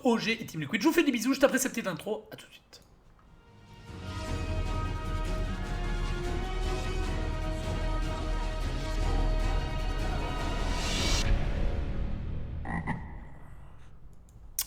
entre OG et Team Liquid. Je vous fais des bisous juste après cette petite intro. À tout de suite.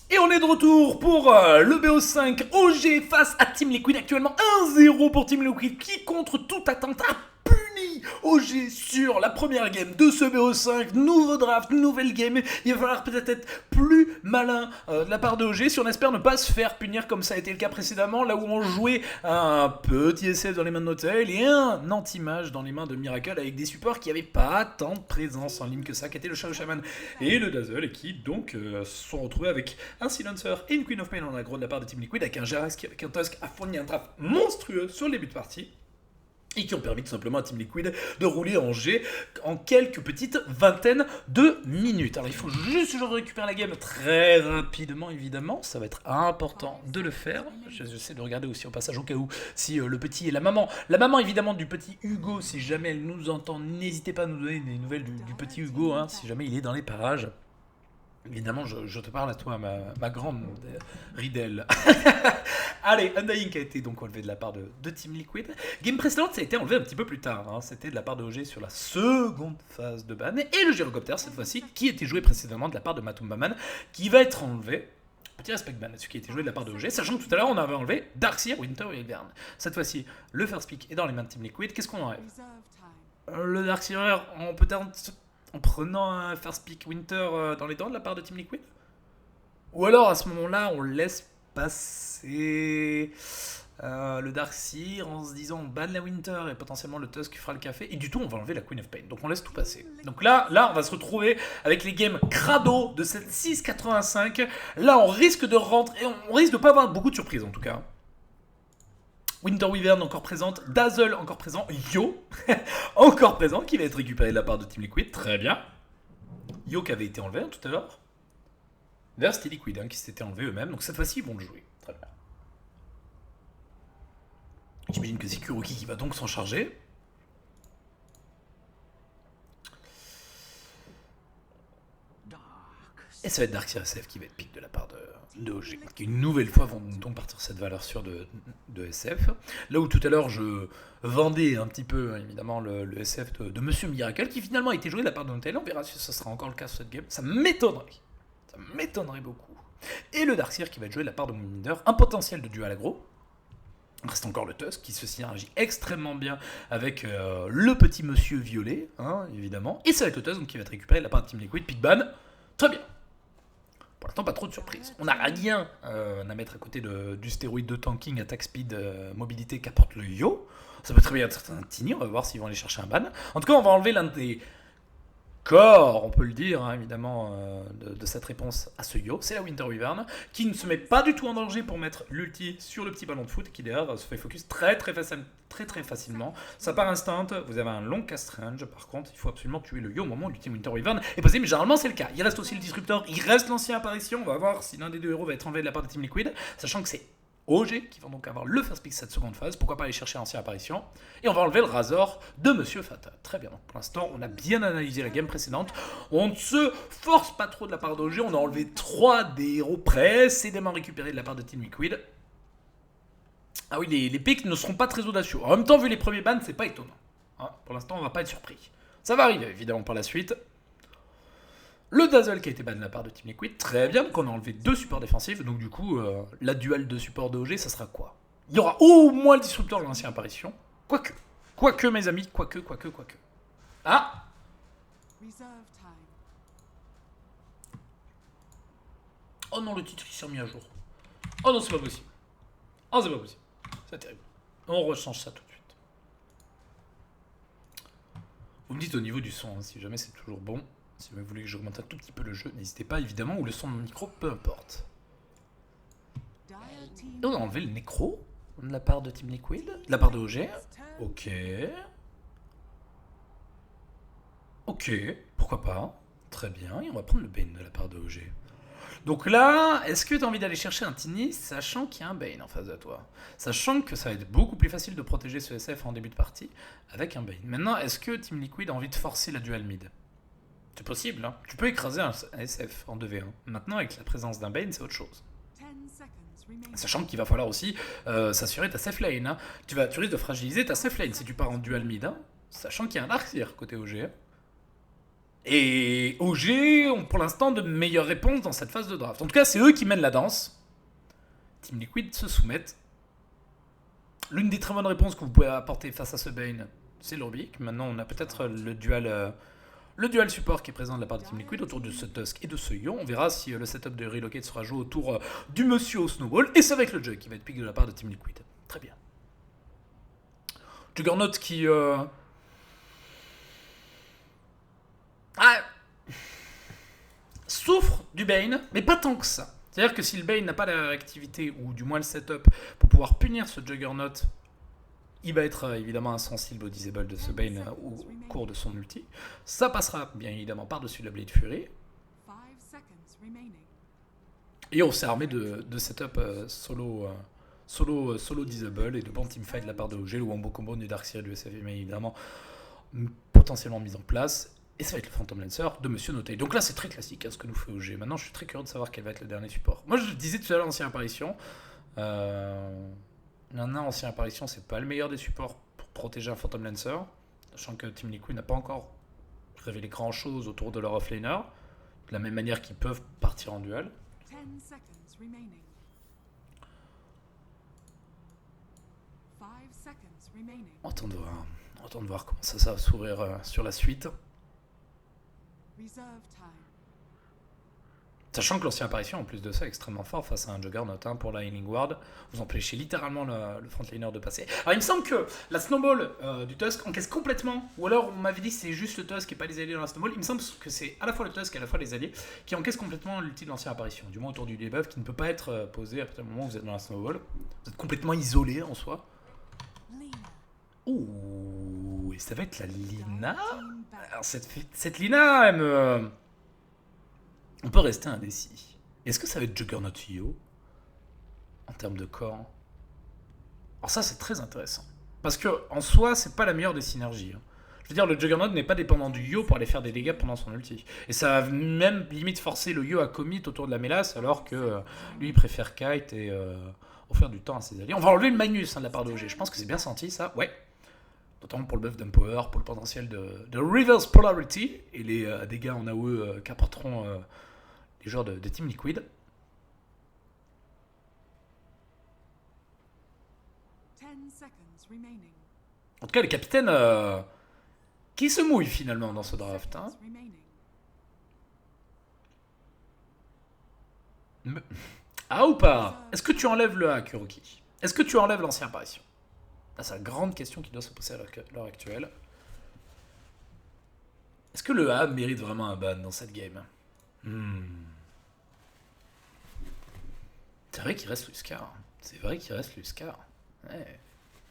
Et on est de retour pour le BO5 OG face à Team Liquid. Actuellement 1-0 pour Team Liquid qui, contre toute attente, a puni OG sur la première game de ce BO5. Nouveau draft, nouvelle game. Il va falloir peut-être être plus malin de la part de OG si on espère ne pas se faire punir comme ça a été le cas précédemment, là où on jouait un petit SF dans les mains de Notail et un anti-mage dans les mains de Miracle avec des supports qui n'avaient pas tant de présence en ligne que ça, qui étaient le Shadow Shaman et le Dazzle, et qui donc se sont retrouvés avec un Silencer et une Queen of Pain en aggro de la part de Team Liquid, avec un Jarax qui, avec un Tusk, a fourni un draft monstrueux sur le début de partie. Et qui ont permis tout simplement à Team Liquid de rouler en G en quelques petites vingtaines de minutes. Alors il faut juste que je récupère la game très rapidement, évidemment. Ça va être important de le faire. J'essaie de regarder aussi au passage au cas où si le petit et la maman évidemment du petit Hugo, si jamais elle nous entend, n'hésitez pas à nous donner des nouvelles du petit Hugo, hein, si jamais il est dans les parages. Évidemment, je te parle à toi, ma grande Riddle. Allez, Undying qui a été donc enlevé de la part de Team Liquid. Game précédente, ça a été enlevé un petit peu plus tard. Hein. C'était de la part de OG sur la seconde phase de ban. Et le gyrocoptère, cette fois-ci, qui était joué précédemment de la part de Matumbaman, qui va être enlevé. Petit respect ban là-dessus, qui a été joué de la part de OG. Sachant que tout à l'heure, on avait enlevé Darkseer, Winter et Ivern. Cette fois-ci, le first pick est dans les mains de Team Liquid. Qu'est-ce qu'on enlève le Darkseer, on peut-être en prenant un first pick Winter dans les dents de la part de Team Liquid? Ou alors à ce moment-là on laisse passer le Darkseer en se disant on banne la Winter et potentiellement le Tusk fera le café, et du tout on va enlever la Queen of Pain, donc on laisse tout passer. Donc là on va se retrouver avec les games crado de cette 6.85. Là on risque de rentrer, on risque de pas avoir beaucoup de surprises en tout cas. Winter Wyvern encore présente, Dazzle encore présent, Yo encore présent, qui va être récupéré de la part de Team Liquid, très bien. Yo qui avait été enlevé tout à l'heure. D'ailleurs c'était Liquid qui s'était enlevé eux-mêmes, donc cette fois-ci ils vont le jouer, très bien. J'imagine que c'est Kuroki qui va donc s'en charger. Et ça va être Darkseer SF qui va être pick de la part de OG, qui une nouvelle fois vont donc partir cette valeur sûre de SF. Là où tout à l'heure je vendais un petit peu évidemment le SF de Monsieur Miracle, qui finalement a été joué de la part de Notail. On verra si ce sera encore le cas sur cette game. Ça m'étonnerait beaucoup. Et le Darkseer qui va être joué de la part de Moonbinder, un potentiel de dual aggro. Il reste encore le Tusk qui se synergie extrêmement bien avec le petit Monsieur Violet, hein, évidemment. Et ça va être le Tusk donc, qui va être récupéré de la part de Team Liquid, pick ban. Très bien. Pour l'instant, pas trop de surprises. On n'a rien à mettre à côté du stéroïde de tanking, attack speed, mobilité qu'apporte le Yo. Ça peut très bien être certains Tiny, on va voir s'ils vont aller chercher un ban. En tout cas, on va enlever l'un des corps, on peut le dire, hein, évidemment, de cette réponse à ce Yo. C'est la Winter Wyvern, qui ne se met pas du tout en danger pour mettre l'ulti sur le petit ballon de foot, qui d'ailleurs se fait focus très facilement. Ça part instant, vous avez un long cast range, par contre, il faut absolument tuer le Yo au moment où l'ulti Winter Wyvern est posé, mais généralement c'est le cas. Il reste aussi le Disruptor, il reste l'ancien apparition, on va voir si l'un des deux héros va être enlevé de la part de Team Liquid, sachant que c'est OG qui vont donc avoir le first pick cette seconde phase, pourquoi pas aller chercher l'ancien apparition, et on va enlever le Razor de Monsieur Fata. Très bien, donc pour l'instant on a bien analysé la game précédente, on ne se force pas trop de la part d'OG, on a enlevé 3 des héros précédemment récupérés de la part de Team Liquid. Ah oui, les picks ne seront pas très audacieux, en même temps vu les premiers bans c'est pas étonnant, hein, pour l'instant on va pas être surpris. Ça va arriver évidemment par la suite. Le Dazzle qui a été ban de la part de Team Liquid, très bien, donc on a enlevé 2 supports défensifs, donc du coup, la duel de support de OG, ça sera quoi? Il y aura au moins le Disruptor de l'ancienne apparition, quoique mes amis, quoique. Ah! Oh non, le titre il s'est remis à jour. Oh non, c'est pas possible. C'est terrible. On rechange ça tout de suite. Vous me dites au niveau du son, hein, si jamais c'est toujours bon. Si vous voulez que j'augmente un tout petit peu le jeu, n'hésitez pas évidemment, ou le son de mon micro, peu importe. Et on a enlevé le Necro de la part de Team Liquid, de la part de OG. Ok, pourquoi pas. Très bien, et on va prendre le Bane de la part de OG. Donc là, est-ce que tu as envie d'aller chercher un Tiny, sachant qu'il y a un Bane en face de toi? Sachant que ça va être beaucoup plus facile de protéger ce SF en début de partie avec un Bane. Maintenant, est-ce que Team Liquid a envie de forcer la dual mid? C'est possible, hein. Tu peux écraser un SF en 2v1. Maintenant, avec la présence d'un Bane, c'est autre chose. Sachant qu'il va falloir aussi s'assurer ta safe lane. Hein. Tu risques de fragiliser ta safe lane si tu pars en dual mid. Hein. Sachant qu'il y a un Darkseer côté OG. Hein. Et OG ont pour l'instant de meilleures réponses dans cette phase de draft. En tout cas, c'est eux qui mènent la danse. Team Liquid se soumettent. L'une des très bonnes réponses que vous pouvez apporter face à ce Bane, c'est l'Urbic. Maintenant, on a peut-être le dual support qui est présent de la part de Team Liquid autour de ce Tusk et de ce Yo. On verra si le setup de Relocate sera joué autour du monsieur au Snowball. Et c'est avec le Jug qui va être pick de la part de Team Liquid. Très bien. Juggernaut qui... souffre du Bane, mais pas tant que ça. C'est-à-dire que si le Bane n'a pas la réactivité, ou du moins le setup, pour pouvoir punir ce Juggernaut, il va être évidemment insensible au disable de ce Bane au cours de son ulti. Ça passera bien évidemment par-dessus la Blade Fury. Et on s'est armé de setup solo disable et de bon teamfight de la part de OG, le Wombo Combo du Darkseer et du SF mais évidemment potentiellement mis en place. Et ça va être le Phantom Lancer de Monsieur Notei. Donc là, c'est très classique hein, ce que nous fait OG. Maintenant, je suis très curieux de savoir quel va être le dernier support. Moi, je disais tout à l'heure, Ancien Apparition. Maintenant, Ancien Apparition, c'est pas le meilleur des supports pour protéger un Phantom Lancer. Sachant que Team Liquid n'a pas encore révélé grand chose autour de leur offlaner. De la même manière qu'ils peuvent partir en duel. On attend de voir comment ça va s'ouvrir sur la suite. Sachant que l'ancien apparition, en plus de ça, est extrêmement fort face à un Juggernaut hein, pour la Healing Ward. Vous empêchez littéralement le frontliner de passer. Alors il me semble que la Snowball du Tusk encaisse complètement, ou alors on m'avait dit que c'est juste le Tusk et pas les alliés dans la Snowball. Il me semble que c'est à la fois le Tusk et à la fois les alliés qui encaissent complètement l'ulti de l'ancien apparition. Du moins autour du debuff qui ne peut pas être posé à partir du moment où vous êtes dans la Snowball. Vous êtes complètement isolé en soi. Ouh, et ça va être la Lina. Alors cette Lina, elle me... On peut rester indécis. Est-ce que ça va être Juggernaut Yo en termes de corps? Alors ça, c'est très intéressant. Parce que en soi, c'est pas la meilleure des synergies. Hein. Je veux dire, le Juggernaut n'est pas dépendant du Yo pour aller faire des dégâts pendant son ulti. Et ça va même limite forcer le Yo à commit autour de la mélasse, alors que lui, il préfère kite et offrir du temps à ses alliés. On va enlever le Magnus hein, de la part de OG. Je pense que c'est bien senti, ça. Ouais. Notamment pour le buff d'Empower, pour le potentiel de Reverse Polarity et les dégâts en AOE qu'apporteront les joueurs de Team Liquid. En tout cas, les capitaines qui se mouillent finalement dans ce draft. Hein. Ah ou pas? Est-ce que tu enlèves le A, Kuroki? Est-ce que tu enlèves l'ancien apparition? C'est la grande question qui doit se poser à l'heure actuelle. Est-ce que le A mérite vraiment un ban dans cette game? C'est vrai qu'il reste Luscar. C'est vrai qu'il reste Luscar. Ouais.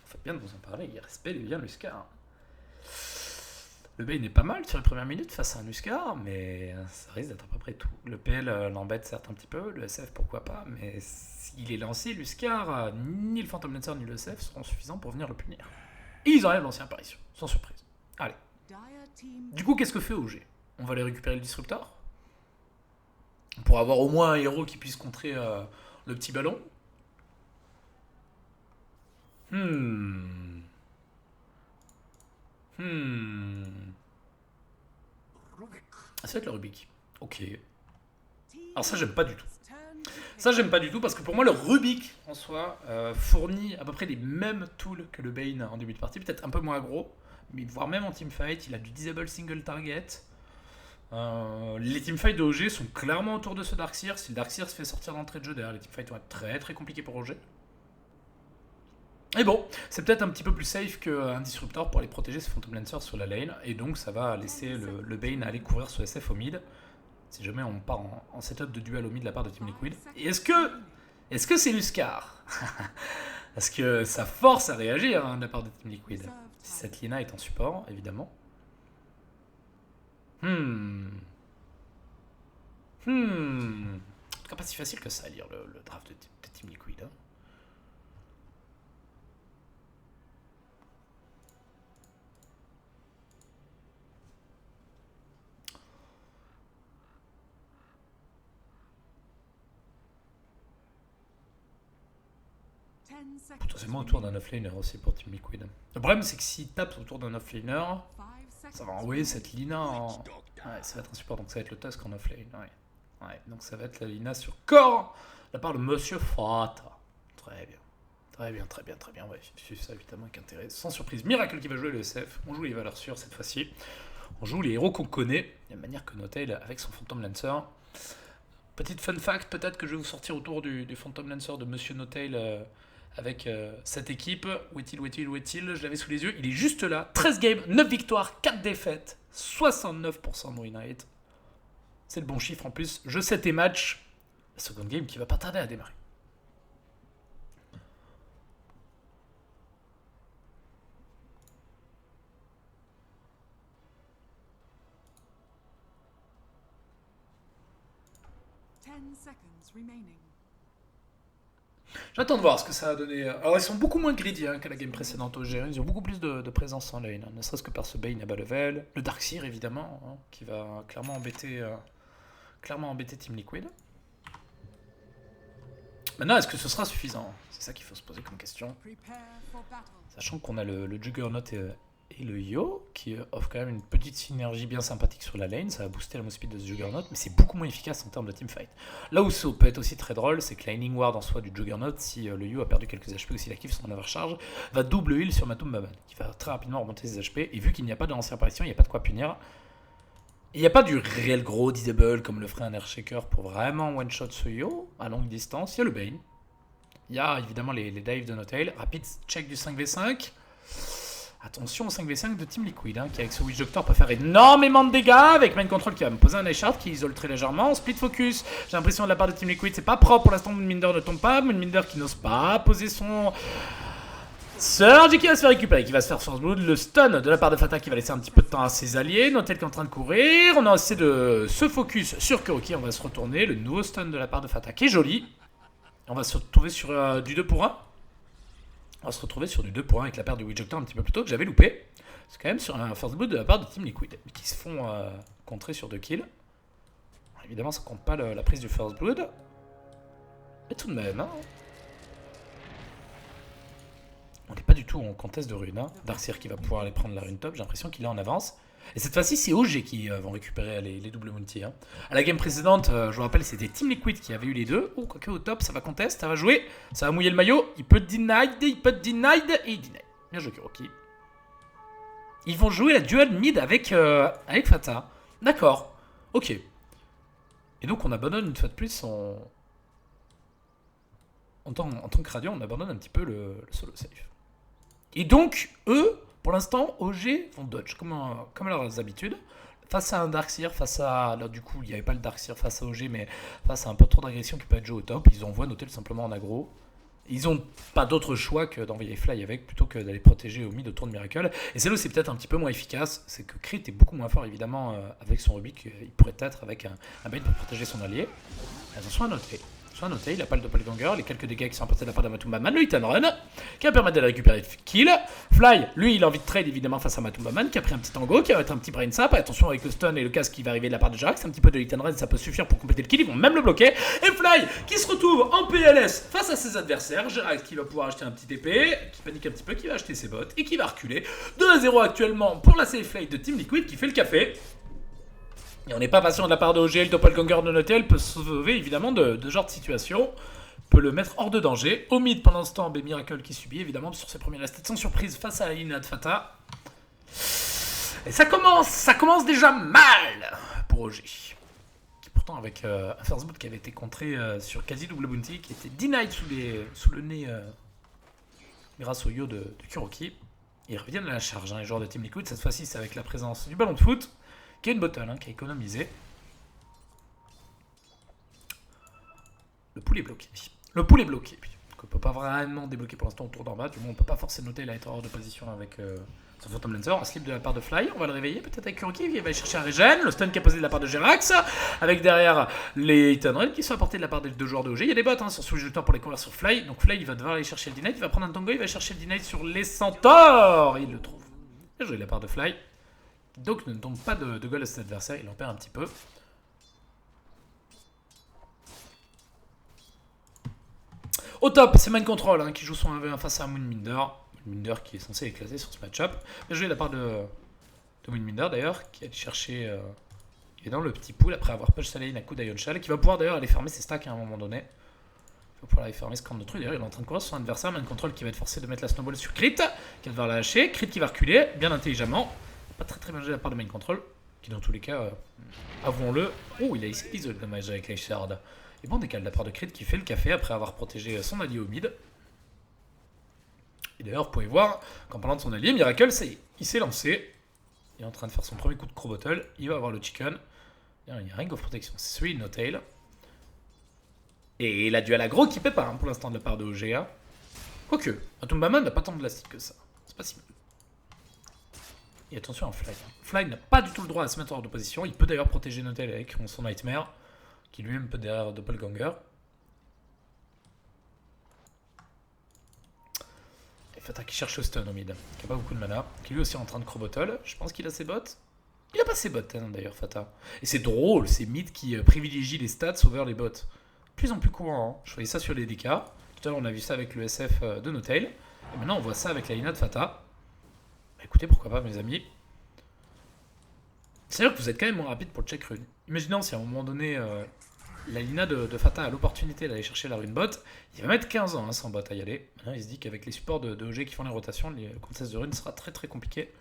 Faites bien de vous en parler, il respecte bien Luscar. Le Bane est pas mal sur les premières minutes face à un Luscar, mais ça risque d'être à peu près tout. Le PL l'embête certes un petit peu, le SF pourquoi pas, mais s'il est lancé, Luscar, ni le Phantom Lancer ni le SF seront suffisants pour venir le punir. Et ils enlèvent l'ancien apparition, sans surprise. Allez. Du coup, qu'est-ce que fait OG? On va aller récupérer le Disruptor pour avoir au moins un héros qui puisse contrer le petit ballon. Ah, ça va être le Rubik. Ok. Alors ça, j'aime pas du tout. Ça, j'aime pas du tout parce que pour moi, le Rubik en soi fournit à peu près les mêmes tools que le Bane en début de partie. Peut-être un peu moins gros, mais voire même en teamfight. Il a du disable single target. Les teamfights de OG sont clairement autour de ce Darkseer. Si le Darkseer se fait sortir d'entrée de jeu derrière, les teamfights vont être très très compliqués pour OG. Et bon, c'est peut-être un petit peu plus safe qu'un Disruptor pour aller protéger ce Phantom Lancer sur la lane. Et donc ça va laisser le Bane aller couvrir ce SF au mid. Si jamais on part en setup de duel au mid de la part de Team Liquid. Et est-ce que c'est Luscar? Parce que ça force à réagir hein, de la part de Team Liquid. Si cette Lina est en support, évidemment. En tout cas, pas si facile que ça à lire le draft de Team Liquid. Hein. Potentiellement autour d'un offlaner aussi pour Team Liquid. Le problème c'est que s'il tape autour d'un offlaner, ça va envoyer cette Lina en... Ouais, ça va être un support, donc ça va être le Tusk en offlane. Ouais, donc ça va être la Lina sur corps de la part de Monsieur Fata. Très bien. Très bien. On va suivre ça évidemment avec intérêt. Sans surprise, Miracle qui va jouer le SF. On joue les valeurs sûres cette fois-ci. On joue les héros qu'on connaît, de la manière que Notail avec son Phantom Lancer. Petite fun fact, peut-être que je vais vous sortir autour du Phantom Lancer de Monsieur Notail avec cette équipe. Où est-il? Je l'avais sous les yeux. Il est juste là. 13 games, 9 victoires, 4 défaites, 69% de win rate. C'est le bon chiffre en plus. Je sais tes matchs. La seconde game qui va pas tarder à démarrer. J'attends de voir ce que ça va donner. Alors ils sont beaucoup moins greedy qu'à la game précédente au GR. Ils ont beaucoup plus de présence en lane. Ne serait-ce que par ce Bane à bas level. Le Darkseer évidemment, qui va clairement embêter Team Liquid. Maintenant, est-ce que ce sera suffisant? C'est ça qu'il faut se poser comme question. Sachant qu'on a le Juggernaut et le Yo, qui offre quand même une petite synergie bien sympathique sur la lane. Ça va booster la move speed de ce Juggernaut, mais c'est beaucoup moins efficace en termes de teamfight. Là où ça peut être aussi très drôle, c'est que Lightning Ward en soi du Juggernaut, si le Yo a perdu quelques HP ou s'il active son overcharge, va double heal sur Matum Baban, qui va très rapidement remonter ses HP. Et vu qu'il n'y a pas de lanceur apparition, il n'y a pas de quoi punir. Il n'y a pas du réel gros disable comme le ferait un Airshaker pour vraiment one-shot ce Yo à longue distance. Il y a le Bane. Il y a évidemment les dives de Notail. Rapide check du 5v5. Attention au 5v5 de Team Liquid, qui avec ce Witch Doctor peut faire énormément de dégâts. Avec Main Control qui va me poser un Ice Shard qui isole très légèrement. Split Focus, j'ai l'impression de la part de Team Liquid, c'est pas propre pour l'instant. Moonminder ne tombe pas. Moonminder qui n'ose pas poser son... Surge qui va se faire récupérer, qui va se faire Force Blood, le stun de la part de Fata qui va laisser un petit peu de temps à ses alliés. Notel qui est en train de courir, on a essayé de se focus sur Kuroki, on va se retourner, le nouveau stun de la part de Fata qui est joli. On va se retrouver sur du 2 pour 1. On va se retrouver sur du 2 pour 1 avec la paire du Witchhunter un petit peu plus tôt que j'avais loupé. C'est quand même sur un Force Blood de la part de Team Liquid, qui se font contrer sur 2 kills. Alors, évidemment ça compte pas la prise du First Blood. Mais tout de même, on n'est pas du tout en contest de rune. Darkseer qui va pouvoir aller prendre la rune top, j'ai l'impression qu'il est en avance. Et cette fois-ci, c'est OG qui vont récupérer les double Mounty. À la game précédente, je vous rappelle, c'était Team Liquid qui avait eu les deux. Oh, quoique au top, ça va contest, ça va jouer. Ça va mouiller le maillot. Il peut denied, et il denied. Bien joué, Kuroki. Ils vont jouer la duel mid avec Fata. D'accord. Ok. Et donc, on abandonne une fois de plus en tant que Radiant, on abandonne un petit peu le solo safe. Et donc, eux, pour l'instant, OG vont dodge, comme à leurs habitudes. Face à un Darkseer, face à... Alors du coup, il n'y avait pas le Darkseer face à OG, mais face à un peu trop d'agression qui peut être joué au top, ils envoient Notel simplement en aggro. Ils n'ont pas d'autre choix que d'envoyer Fly avec, plutôt que d'aller protéger au mid autour de Miracle. Et c'est là où c'est peut-être un petit peu moins efficace, c'est que Crit est beaucoup moins fort évidemment avec son Rubik qu'il pourrait être avec un bait pour protéger son allié. Attention à Notel. Soit noté, il a pas le doppelganger, les quelques dégâts qui sont apportés de la part de Matum Baman, le hit and run, qui va permettre de récupérer le kill. Fly, lui, il a envie de trade évidemment face à Matum Baman, qui a pris un petit tango, qui va être un petit brain sap. Attention avec le stun et le casque qui va arriver de la part de Jarax, un petit peu de hit and run, ça peut suffire pour compléter le kill, ils vont même le bloquer. Et Fly, qui se retrouve en PLS face à ses adversaires, Jarax qui va pouvoir acheter un petit épée, qui panique un petit peu, qui va acheter ses bottes, et qui va reculer. 2-0 actuellement pour la safe lane de Team Liquid, qui fait le café. Et on n'est pas patient de la part de OG, le doppelganger de Notel peut se sauver évidemment de ce genre de situation. Peut le mettre hors de danger. Au mid, pendant ce temps, Miracle qui subit évidemment sur ses premiers restés sans surprise face à Lina de Fata. Et ça commence déjà mal pour OG. Qui pourtant avec un first boot qui avait été contré sur quasi double bounty, qui était denied sous le nez grâce au yo de Kuroki. Et ils reviennent à la charge, les joueurs de Team Liquid. Cette fois-ci, c'est avec la présence du ballon de foot, qui est une bottle, qui a économisé. Le pool est bloqué. Le pool est bloqué. Donc on peut pas vraiment débloquer pour l'instant autour d'en bas. Du moins, on peut pas forcer noter, il a été hors de position avec son Phantom Lancer. Un slip de la part de Fly. On va le réveiller peut-être avec Kuroki. Il va aller chercher un regen. Le stun qui est posé de la part de Jerax. Avec derrière les hit and run qui sont apportés de la part des deux joueurs de OG. Il y a des bots sur Switch de temps pour les convertir sur Fly. Donc Fly, il va devoir aller chercher le deny. Il va prendre un tango. Il va chercher le deny sur les centaures. Il le trouve. Bien joué de la part de Fly. Donc ne tombe pas de goal à cet adversaire. Il en perd un petit peu. Au top, c'est Mind Control qui joue son 1v1 face à Moonminder. Moonminder qui est censé éclater sur ce match-up. Bien joué de la part de Moonminder d'ailleurs, qui a cherché... il est dans le petit pool après avoir push sa lane à coup d'Ion Shell, qui va pouvoir d'ailleurs aller fermer ses stacks à un moment donné. Il va pouvoir aller fermer ce camp de truc. D'ailleurs, il est en train de courir sur son adversaire. Mind Control qui va être forcé de mettre la snowball sur Crit, qui va devoir la lâcher. Crit qui va reculer, bien intelligemment. Pas très bien joué de la part de Mind Control, qui dans tous les cas, avouons-le. Oh, il a essayé de dommage avec les shards. Et bon décale de la part de Crit qui fait le café après avoir protégé son allié au mid. Et d'ailleurs, vous pouvez voir qu'en parlant de son allié, Miracle, ça y est, il s'est lancé. Il est en train de faire son premier coup de Crow Bottle. Il va avoir le chicken. Il y a un ring of protection. C'est celui de No Tail. Et la duel aggro qui paie pas pour l'instant de la part de OGA. Quoique, Atumbaman n'a pas tant de lastique que ça. C'est pas si mal. Et attention à Fly. Fly n'a pas du tout le droit à se mettre hors de position. Il peut d'ailleurs protéger No Tail avec son Nightmare, qui lui-même peut derrière Doppelganger. Et Fata qui cherche le stun au mid, qui a pas beaucoup de mana, qui lui aussi est en train de Crow Bottle. Je pense qu'il a ses bots. Il a pas ses bots d'ailleurs, Fata. Et c'est drôle, c'est mid qui privilégie les stats over les bots. De plus en plus courant, hein. Je voyais ça sur les DK. Tout à l'heure on a vu ça avec le SF de No Tail. Et maintenant on voit ça avec la Lina de Fata. Bah, écoutez, pourquoi pas mes amis. C'est-à-dire que vous êtes quand même moins rapide pour le check rune. Imaginons si à un moment donné la Lina de Fata a l'opportunité d'aller chercher la rune bot, il va mettre 15 ans sans bot à y aller. Maintenant il se dit qu'avec les supports de OG qui font les rotations, le contest de rune sera très très compliqué.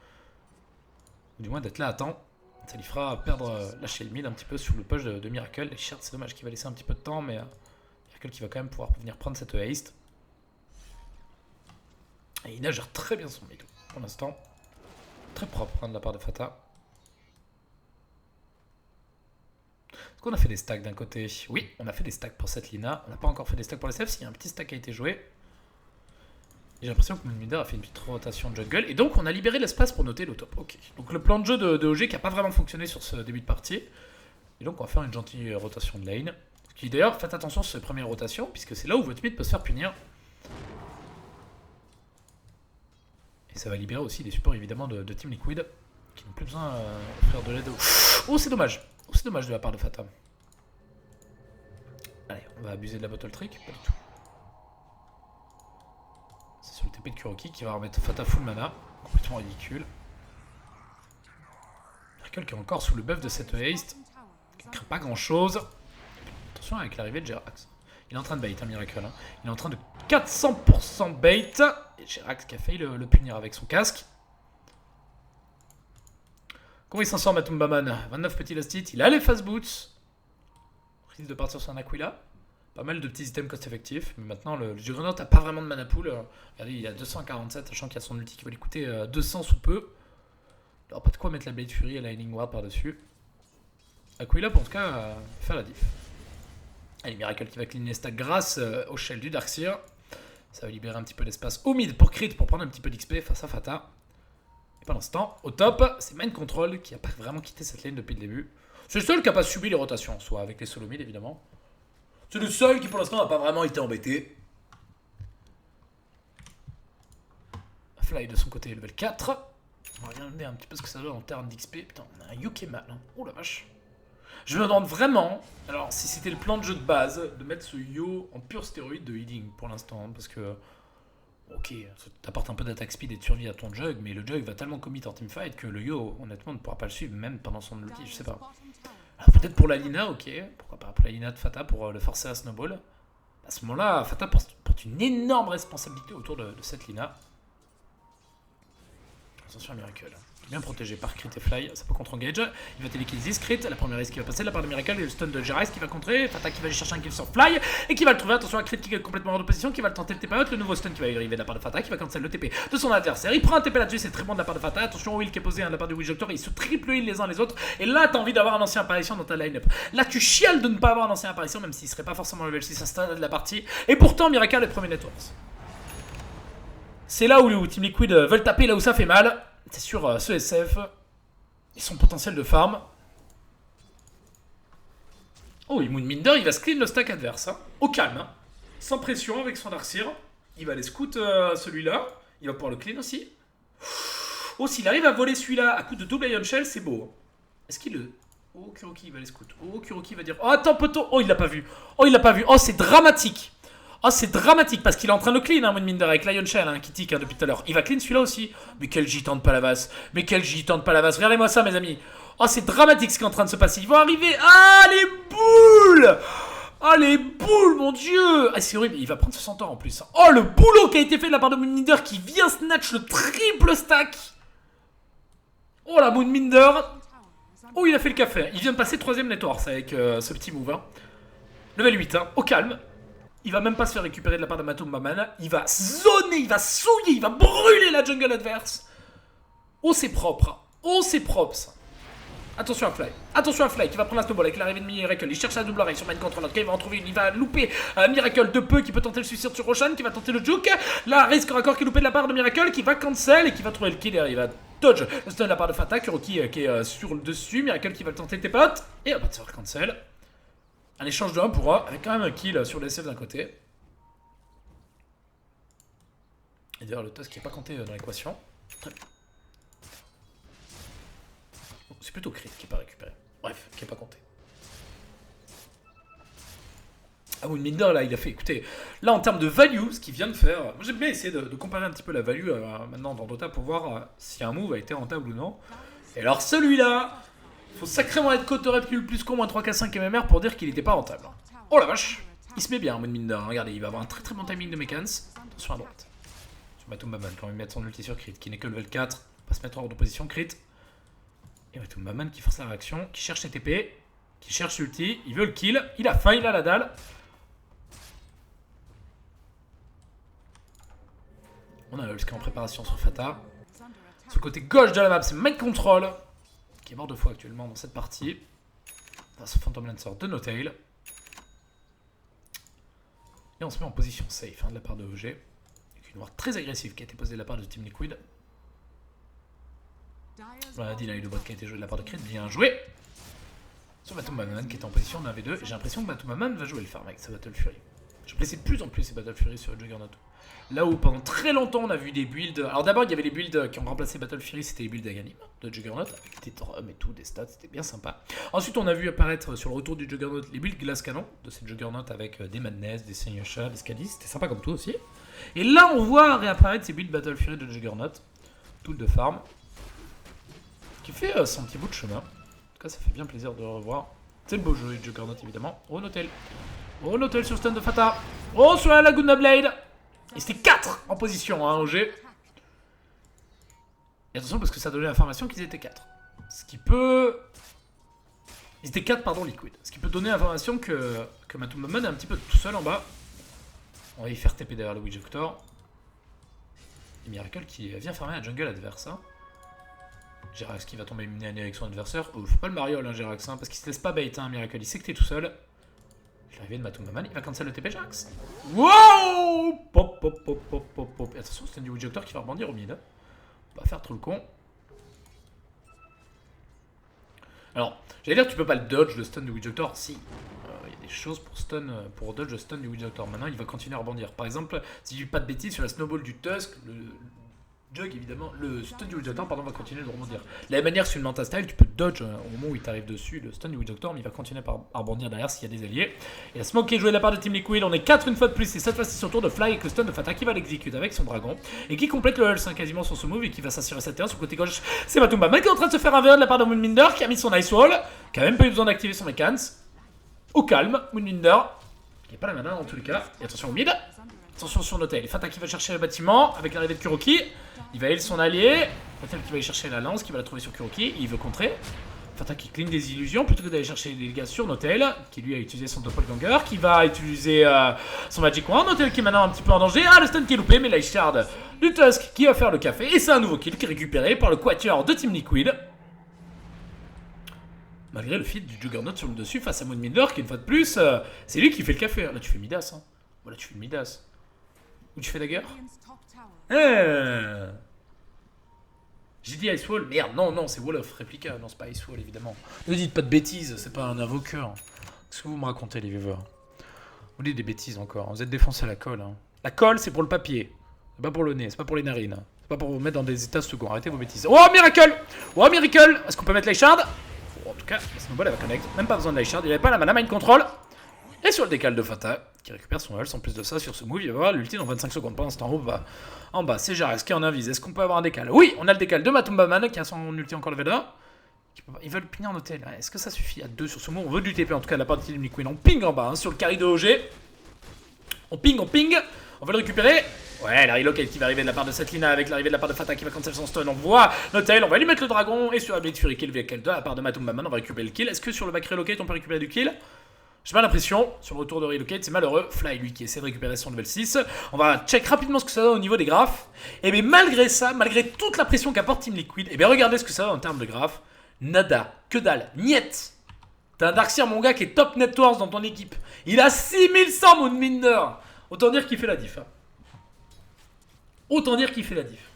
Ou du moins d'être là à temps. Ça lui fera perdre, lâcher le mid un petit peu sur le push de Miracle. Les Shards, c'est dommage qu'il va laisser un petit peu de temps, mais Miracle qui va quand même pouvoir venir prendre cette haste. Et il gère très bien son mid pour l'instant. Très propre de la part de Fata. Est-ce qu'on a fait des stacks d'un côté? Oui, on a fait des stacks pour cette Lina. On n'a pas encore fait des stacks pour les SF. S'il y a un petit stack qui a été joué. J'ai l'impression que Moonminder a fait une petite rotation de jungle. Et donc on a libéré l'espace pour noter le top. Ok. Donc le plan de jeu de OG qui n'a pas vraiment fonctionné sur ce début de partie. Et donc on va faire une gentille rotation de lane. Qui d'ailleurs, faites attention sur ces premières rotations, puisque c'est là où votre mid peut se faire punir. Et ça va libérer aussi des supports évidemment de Team Liquid. Qui n'ont plus besoin de faire de l'aide. Oh c'est dommage. Oh c'est dommage de la part de Fata. Allez, on va abuser de la bottle trick. Pas du tout. C'est sur le TP de Kuroki qui va remettre Fata full mana. Complètement ridicule. Miracle qui est encore sous le buff de cette haste. Qui ne craint pas grand chose. Attention avec l'arrivée de Jerax. Il est en train de bait, hein, Miracle. Hein. Il est en train de 400% bait. Et Jerax qui a failli le punir avec son casque. Comment il s'en sort, Matumbaman? 29 petits last hits. Il a les fast boots. Risque de partir sur un Aquila. Pas mal de petits items cost effectifs, mais maintenant le Juggernaut n'a pas vraiment de mana pool. Regardez, il a 247, sachant qu'il y a son ulti qui va lui coûter 200 sous peu. Il n'aura pas de quoi mettre la Blade Fury et la Healing Ward par-dessus. Aquila, pour en tout cas, faire la diff. Allez, Miracle qui va clean les stacks grâce au shell du Darkseer. Ça va libérer un petit peu d'espace au mid pour crit, pour prendre un petit peu d'XP face à Fata. Et pendant ce temps, au top, c'est Mind Control qui n'a pas vraiment quitté cette lane depuis le début. C'est le seul qui n'a pas subi les rotations, soit avec les solo mid évidemment. C'est le seul qui pour l'instant n'a pas vraiment été embêté. Fly de son côté level 4. On va regarder un petit peu ce que ça donne en termes d'XP. Putain, on a un Yuki mal. Hein. Oh la vache. Je me demande vraiment, alors si c'était le plan de jeu de base, de mettre ce Yo en pur stéroïde de healing pour l'instant. Hein, parce que, ok, ça t'apporte un peu d'attaque speed et de survie à ton Jug, mais le Jug va tellement commit en teamfight que le Yo, honnêtement, ne pourra pas le suivre, même pendant son ulti, je sais pas. Alors peut-être pour la Lina, ok, pourquoi pas pour la Lina de Fata pour le forcer à snowball. À ce moment-là, Fata porte une énorme responsabilité autour de cette Lina. Attention à Miracle. Bien protégé par Crit et Fly, ça peut contre-engage. Il va télékinésis, Crit, la première race qui va passer de la part de Miracle, et le stun de Jerax qui va contrer, Fata qui va aller chercher un kill sur Fly, et qui va le trouver, attention à Crit qui est complètement hors de position, qui va le tenter le TP out, le nouveau stun qui va arriver de la part de Fata, qui va cancel le TP de son adversaire. Il prend un TP là-dessus, c'est très bon de la part de Fata, attention au heal qui est posé de la part du Witch Doctor, ils se triple heal les uns les autres, et là t'as envie d'avoir un ancien apparition dans ta line-up. Là tu chiales de ne pas avoir un ancien apparition, même s'il serait pas forcément level 6 à ce stade de la partie, et pourtant Miracle est premier networks. C'est là où Team Liquid veulent taper, là où ça fait mal, c'est sur ce SF. Et son potentiel de farm. Oh, et Moonminder, il va se clean le stack adverse. Hein. Au calme. Hein. Sans pression avec son Darkseer. Il va aller scout celui-là. Il va pouvoir le clean aussi. Oh, s'il arrive à voler celui-là à coup de double Ion Shell, c'est beau. Est-ce qu'il le... Oh, Kuroki, il va aller scout. Oh, Kuroki va dire... Oh, attends, poteau. Oh, il l'a pas vu. Oh, il l'a pas vu. Oh, c'est dramatique. Oh, c'est dramatique parce qu'il est en train de clean, hein, Moonminder, avec Lion Shell, hein, qui tique hein, depuis tout à l'heure. Il va clean celui-là aussi. Mais quel gitan de Palavas. Mais quel gitan de Palavas. Regardez-moi ça, mes amis. Oh, c'est dramatique ce qui est en train de se passer. Ils vont arriver. Ah, les boules. Ah, les boules, mon dieu. Ah, c'est horrible. Il va prendre ce centaure en plus. Oh, le boulot qui a été fait de la part de Moonminder qui vient snatch le triple stack. Oh, la Moonminder. Oh, il a fait le café. Il vient de passer 3ème Networth avec ce petit move. Hein. Level 8, hein, au calme. Il va même pas se faire récupérer de la part de Matum Maman. Il va zoner, il va souiller, il va brûler la jungle adverse. Oh, c'est propre. Oh, c'est propre, ça. Attention à Fly. Attention à Fly qui va prendre la snowball avec l'arrivée de Miracle. Il cherche la double oreille sur Mind Control. Il va en trouver une. Il va louper Miracle de peu qui peut tenter le suicide sur Roshan. Qui va tenter le juke. La risque encore qui est loupé de la part de Miracle. Qui va cancel et qui va trouver le kill. Il va dodge le stun de la part de Fata. Kuroki qui est sur le dessus. Miracle qui va le tenter de potes. Et on va se faire cancel. Un échange de 1 pour 1 avec quand même un kill sur le SF d'un côté. Et d'ailleurs le Tusk qui n'est pas compté dans l'équation. Très bien. C'est plutôt Crit qui n'est pas récupéré. Bref, qui n'est pas compté. Ah oui, Minder là il a fait, écoutez, là en termes de value, ce qu'il vient de faire, moi j'aime bien essayer de comparer un petit peu la value maintenant dans Dota pour voir si un move a été rentable ou non. Et alors celui-là, faut sacrément être cote recul plus qu'au moins 3K5 MMR pour dire qu'il n'était pas rentable. Oh la vache, il se met bien Moonminder, regardez, il va avoir un très très bon timing de Mekans. Attention à droite. Sur Matum Maman, quand il va mettre son ulti sur Crit, qui n'est que level 4, va se mettre hors de position Crit. Et Matum Maman qui force la réaction, qui cherche ses TP, qui cherche l'ulti, il veut le kill, il a faim, il a la dalle. On a Hulk en préparation sur Fata. Sur le côté gauche de la map, c'est Mind Control, qui est mort 2 fois actuellement dans cette partie. Face au Phantom Lancer de Notail. Et on se met en position safe hein, de la part de OG. Avec une ward très agressive qui a été posée de la part de Team Liquid. Voilà, Deny le bot qui a été joué de la part de Crit, bien joué. Sur Matum Maman qui est en position de 1v2. Et j'ai l'impression que Matum Maman va jouer le farm avec sa Battle Fury. J'apprécie de plus en plus ces Battle Fury sur le Juggernaut. Là où pendant très longtemps on a vu des builds. Alors d'abord il y avait les builds qui ont remplacé Battle Fury, c'était les builds d'Aganim de Juggernaut avec des drums et tout, des stats, c'était bien sympa. Ensuite on a vu apparaître sur le retour du Juggernaut les builds Glass Cannon de cette Juggernaut avec des Madness, des Senyosha, des Scalise, c'était sympa comme tout aussi. Et là on voit réapparaître ces builds Battle Fury de Juggernaut, toutes de farm, qui fait son petit bout de chemin. En tout cas ça fait bien plaisir de le revoir. C'est le beau jeu de Juggernaut évidemment. Oh Notel. Oh Notel sur stun de Fata. Oh sur la Laguna Blade. Et c'était 4 en position, hein, OG. Et attention, parce que ça donnait l'information qu'ils étaient 4. Ce qui peut... Ils étaient 4, pardon, Liquid. Ce qui peut donner l'information que Matum Maman est un petit peu tout seul en bas. On va y faire TP derrière le Witch Doctor. Et Miracle qui vient fermer la jungle adverse. Hein. Jerax qui va tomber éliminé avec son adversaire. Oh, faut pas le mariole, hein, Jerax, hein, parce qu'il se laisse pas bait, hein, Miracle. Il sait que t'es tout seul. L'arrivée de Matum Maman, il va cancel le TP Jax. Wow! Pop, pop, pop, pop, pop, pop. Et attention, c'est un du Witch Doctor qui va rebondir au mid. On va faire trop le con. Alors, j'allais dire, tu peux pas le dodge, le stun du Witch Doctor. Si, il y a des choses pour stun, pour dodge le stun du Witch Doctor. Maintenant, il va continuer à rebondir. Par exemple, si je dis pas de bêtises, sur la snowball du Tusk, le Jug, évidemment, le stun du Witch Doctor, pardon, va continuer de rebondir. De la même manière, sur une Manta Style, tu peux dodge au moment où il t'arrive dessus, le stun du Witch Doctor, mais il va continuer à rebondir derrière s'il y a des alliés. Et la smoke qui est jouée de la part de Team Liquid, on est 4 une fois de plus, et cette fois-ci sur le tour de Fly avec le stun de Fata qui va l'exécuter avec son dragon, et qui complète le Hulk quasiment sur ce move, et qui va s'assurer cette terre sur le côté gauche. C'est Matum Maman qui est en train de se faire un V1 de la part de Moonminder, qui a mis son Ice Wall, qui a même pas eu besoin d'activer son Mekans. Au calme, Moonminder, qui n'est pas la mana dans tous les cas, et attention au mid. Attention sur Notail, Fata qui va chercher le bâtiment avec l'arrivée de Kuroki. Il va heal son allié. Notail qui va aller chercher la lance, qui va la trouver sur Kuroki. Il veut contrer. Fata qui clean des illusions plutôt que d'aller chercher les dégâts sur Notail, qui lui a utilisé son doppelganger, qui va utiliser son Magic Wand. Notail qui est maintenant un petit peu en danger. Ah, le stun qui est loupé, mais la shard du Tusk qui va faire le café. Et c'est un nouveau kill qui est récupéré par le quatuor de Team Liquid. Malgré le feed du Juggernaut sur le dessus face à Moonminder, qui une fois de plus, c'est lui qui fait le café. Là, tu fais Midas. Hein. Voilà, tu fais Midas. Ou tu fais Dagger. J'ai dit Ice Wall. Merde, non, non, c'est Wall of Replica. Non, c'est pas Ice Wall, évidemment. Ne dites pas de bêtises, c'est pas un invoqueur. Qu'est-ce que vous me racontez, les viewers? Vous dites des bêtises encore. Vous êtes défoncé à la colle. Hein. La colle, c'est pour le papier. C'est pas pour le nez, c'est pas pour les narines. C'est pas pour vous mettre dans des états seconds. Arrêtez vos bêtises. Oh, Miracle! Oh, Miracle! Est-ce qu'on peut mettre l'Ice Shard? En tout cas, la snowball, elle va connect. Même pas besoin de l'Ice Shard. Il avait pas la mana Mind Control. Et sur le décal de Fata, qui récupère son Hulse. En plus de ça, sur ce move, il va avoir l'ulti dans 25 secondes. Pendant ce temps, en bas, c'est Jerax qui est en invise. Est-ce qu'on peut avoir un décal? Oui, on a le décal de Matumbaman qui a son ulti encore level 1. Ils veulent pigner en hôtel. Est-ce que ça suffit à 2 sur ce move? On veut du TP en tout cas de la part de Team Liquid. On ping en bas sur le carry de OG. On ping. On va le récupérer. Ouais, la relocate qui va arriver de la part de Setlina avec l'arrivée de la part de Fata qui va cancel son stun. On voit Notel, on va lui mettre le dragon. Et sur la Blade Fury kill de la part de Matumbaman, on va récupérer le kill. Est-ce que sur le back relocate on peut récupérer du kill? J'ai pas l'impression. Sur le retour de relocate, c'est malheureux. Fly, lui, qui essaie de récupérer son level 6. On va check rapidement ce que ça donne au niveau des graphes. Et bien malgré ça, malgré toute la pression qu'apporte Team Liquid, et bien regardez ce que ça donne en termes de graphes. Nada, que dalle, niet. T'as un Darkseer, mon gars, qui est top net worth dans ton équipe. Il a 6100 Moonminder. Autant dire qu'il fait la diff. Hein. Autant dire qu'il fait la diff.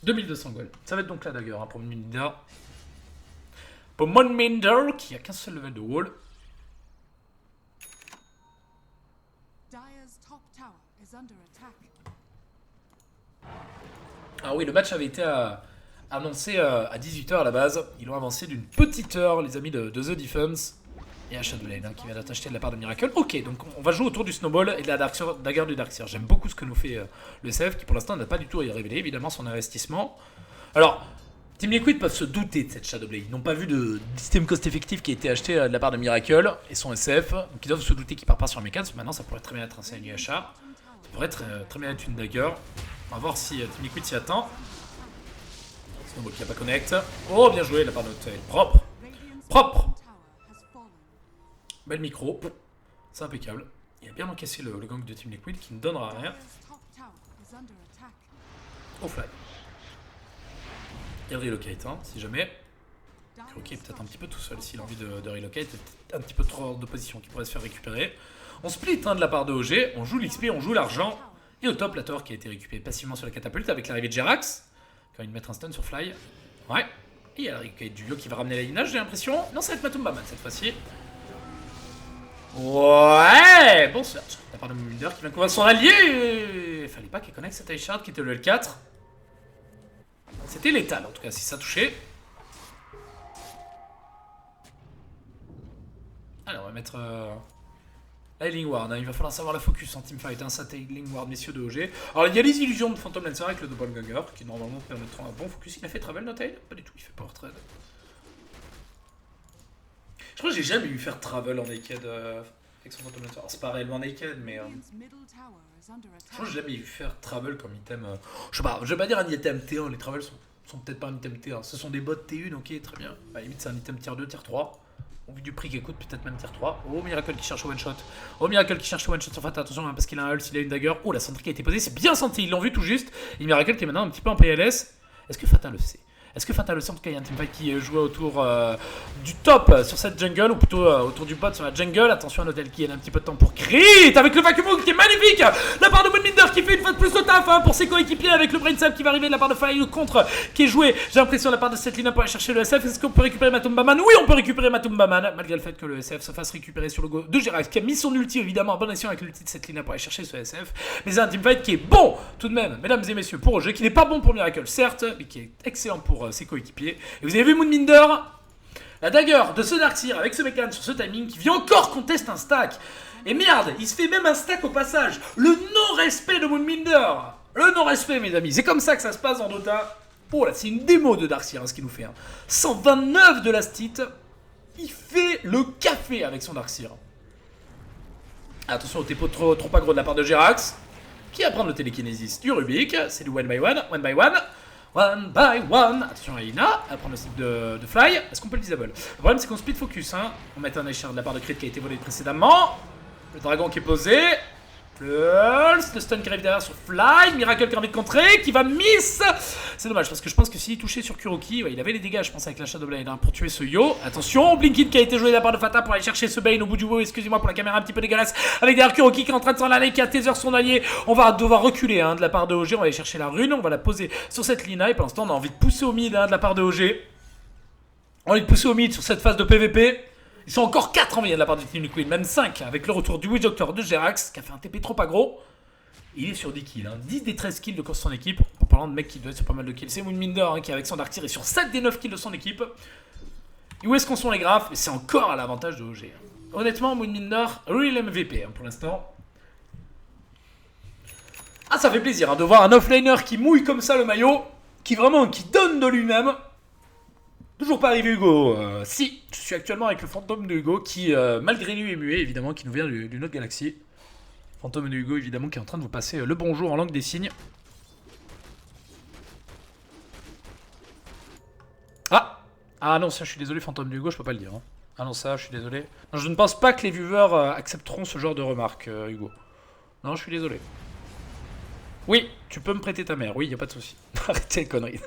2200 gold. Ça va être donc la dagger hein, pour Moonminder. Pour Moonminder, qui a qu'un seul level de wall. Ah oui, le match avait été annoncé à 18 h à la base. Ils l'ont avancé d'une petite heure, les amis de The Defense. Et à Shadowlane hein, qui vient d'attacher de la part de Miracle. Ok, donc on va jouer autour du Snowball et de la dagger du Darkseer. J'aime beaucoup ce que nous fait le SF, qui pour l'instant n'a pas du tout révélé évidemment son investissement. Alors, Team Liquid peuvent se douter de cette Shadowblade. Ils n'ont pas vu de système cost effectif qui a été acheté de la part de Miracle et son SF. Donc ils doivent se douter qu'il part pas sur un mécan. Maintenant, ça pourrait très bien être un CNUHA. Ça pourrait très bien être une dagger. On va voir si Team Liquid s'y attend. Snowball qui n'a pas connect. Oh, bien joué de la part de notre propre. Propre. Belle micro. C'est impeccable. Il a bien encaissé le gang de Team Liquid qui ne donnera rien. Au fly. Il relocate, hein, si jamais. Ok, peut-être un petit peu tout seul s'il a envie de relocate. Un petit peu trop de position qui pourrait se faire récupérer. On split hein, de la part de OG. On joue l'XP, on joue l'argent. Et au top, la tower qui a été récupérée passivement sur la catapulte avec l'arrivée de Jerax. Quand il mettre un stun sur Fly. Ouais. Et il y a la relocate du Yo qui va ramener la lignage, j'ai l'impression. Non, ça va être Matumbaman cette fois-ci. Ouais. Bon search. La part de Moonminder qui vient convaincre son allié. Fallait pas qu'il connecte cette Ice Shard qui était le L4. C'était létal en tout cas si ça touchait. Alors on va mettre la Healing Ward, hein. Il va falloir savoir la focus en teamfight, hein. Ça Healing Ward messieurs de OG. Alors il y a les illusions de Phantom Lancer avec le Double Ganger qui normalement permettront un bon focus. Il a fait Travel Notail? Pas du tout, il fait Power Trade. Je crois que j'ai jamais eu faire Travel en Naked avec son Phantom Lancer. C'est pas réellement Naked mais... je crois que j'ai jamais eu faire Travel comme item... je sais pas, je vais pas dire un item T1, les Travels sont peut-être pas un item T1. Ce sont des bots T1, ok, très bien. À la limite c'est un item tier 2, tier 3. Au vu du prix qu'il coûte, peut-être même tier 3. Oh, Miracle qui cherche au one shot. Oh, Miracle qui cherche au one shot sur Fata. Attention, hein, parce qu'il a un Hulse, il a une dagger. Oh, la Sentry qui a été posée, c'est bien senti. Ils l'ont vu tout juste. Et Miracle qui est maintenant un petit peu en PLS. Est-ce que Fata le sait? Est-ce que Fata le sait? En tout cas, il y a un teamfight qui jouait autour du top sur cette jungle, ou plutôt autour du bot sur la jungle. Attention à Notel qui a un petit peu de temps pour crit avec le vacuum qui est magnifique. La part de Moonminder qui fait une fois de plus le taf hein, pour ses coéquipiers avec le Brain Sap qui va arriver de la part de Fly, le contre qui est joué. J'ai l'impression de la part de Setlina pour aller chercher le SF. Est-ce qu'on peut récupérer Matumbaman? Oui, on peut récupérer Matumbaman, malgré le fait que le SF se fasse récupérer sur le go de Jerax qui a mis son ulti évidemment en bonne action avec l'ulti de Setlina pour aller chercher ce SF. Mais c'est un teamfight qui est bon tout de même, mesdames et messieurs, pour OG, qui n'est pas bon pour Miracle certes, mais qui est excellent pour ses coéquipiers. Et vous avez vu Moonminder, la dagger de ce Darkseer avec ce mécan sur ce timing qui vient encore contester un stack. Et merde, il se fait même un stack au passage. Le non-respect de Moonminder. Le non-respect mes amis, c'est comme ça que ça se passe dans Dota. Oh là, c'est une démo de Darkseer hein, ce qu'il nous fait. Hein. 129 de last hit. Il fait le café avec son Darkseer. Attention au tempo trop aggro de la part de Jerax. Qui va prendre le télékinésis du Rubik. C'est du one by one, one by one. One by one. Attention à Ina, à prendre le slip de Fly. Est-ce qu'on peut le disable? Le problème c'est qu'on split focus. Hein. On met un échard de la part de Crit qui a été volé précédemment. Le dragon qui est posé. Le stun qui arrive derrière sur Fly. Miracle qui a envie de contrer. Qui va miss. C'est dommage parce que je pense que s'il touchait sur Kuroki, ouais, il avait les dégâts je pense avec la Shadowblade hein, pour tuer ce Yo. Attention, Blinkin qui a été joué de la part de Fata pour aller chercher ce Bane au bout du bout. Excusez-moi pour la caméra un petit peu dégueulasse. Avec derrière Kuroki qui est en train de s'en aller, qui a taser son allié. On va devoir reculer hein, de la part de OG. On va aller chercher la rune. On va la poser sur cette Lina. Et pour l'instant on a envie de pousser au mid hein, de la part de OG. On a envie de pousser au mid sur cette phase de PVP. Ils sont encore 4 envoyés de la part du Team Liquid, même 5 avec le retour du Witch Doctor de Jerax qui a fait un TP trop aggro. Il est sur 10 kills, hein. 10 des 13 kills de son équipe. En parlant de mec qui doit être sur pas mal de kills, c'est Moonminder hein, qui avec son Darkseer est sur 7 des 9 kills de son équipe. Et où est-ce qu'on sont les graphes? C'est encore à l'avantage de OG. honnêtement, Moonminder, real MVP hein, pour l'instant. Ah, ça fait plaisir hein, de voir un offlaner qui mouille comme ça le maillot, qui donne de lui-même. Toujours pas arrivé Hugo. Si, je suis actuellement avec le fantôme de Hugo qui, malgré lui, est muet, évidemment, qui nous vient d'une autre galaxie. Fantôme de Hugo, évidemment, qui est en train de vous passer le bonjour en langue des signes. Ah non, ça, je suis désolé, fantôme de Hugo, je peux pas le dire. Hein. Ah non, ça, je suis désolé. Non, je ne pense pas que les viewers accepteront ce genre de remarques, Hugo. Non, je suis désolé. Oui, tu peux me prêter ta mère, oui, y a pas de souci. Arrêtez les conneries.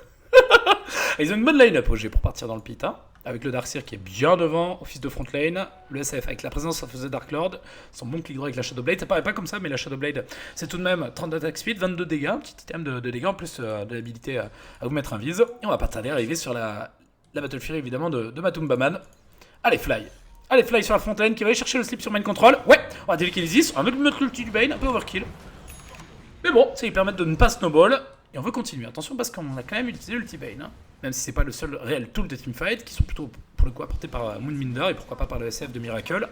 Ils ont une bonne line-up OG pour partir dans le pit, hein. Avec le Darkseer qui est bien devant, office de front lane, le SF avec la présence of the Dark Lord, son bon clic droit avec la Shadowblade, ça paraît pas comme ça, mais la Shadowblade c'est tout de même 30 d'attaque speed, 22 dégâts, un petit item de dégâts en plus de l'habilité à vous mettre un vise, et on va pas tarder à arriver sur la Battle Fury évidemment de Matumbaman. Allez fly sur la front lane qui va aller chercher le slip sur main control, ouais, on va déliquer les Is, on va mettre l'ulti du Bane, un peu overkill. Mais bon, ça lui permet de ne pas snowball, et on veut continuer, attention parce qu'on a quand même utilisé l'ulti Bane, hein. Même si c'est pas le seul réel tool de teamfight, qui sont plutôt pour le coup apportés par Moonminder et pourquoi pas par le SF de Miracle.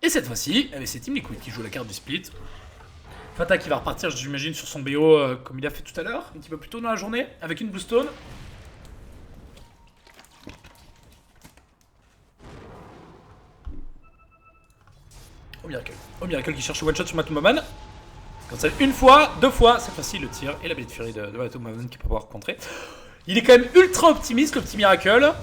Et cette fois-ci, c'est Team Liquid qui joue la carte du split. Fata qui va repartir, j'imagine, sur son BO comme il a fait tout à l'heure, un petit peu plus tôt dans la journée, avec une Bluestone. Oh Miracle qui cherche one shot sur Matumbaman. Quand c'est une fois, deux fois, cette fois-ci le tir et la Blade Fury de Matumbaman qui peut pouvoir contrer. Il est quand même ultra optimiste le petit Miracle.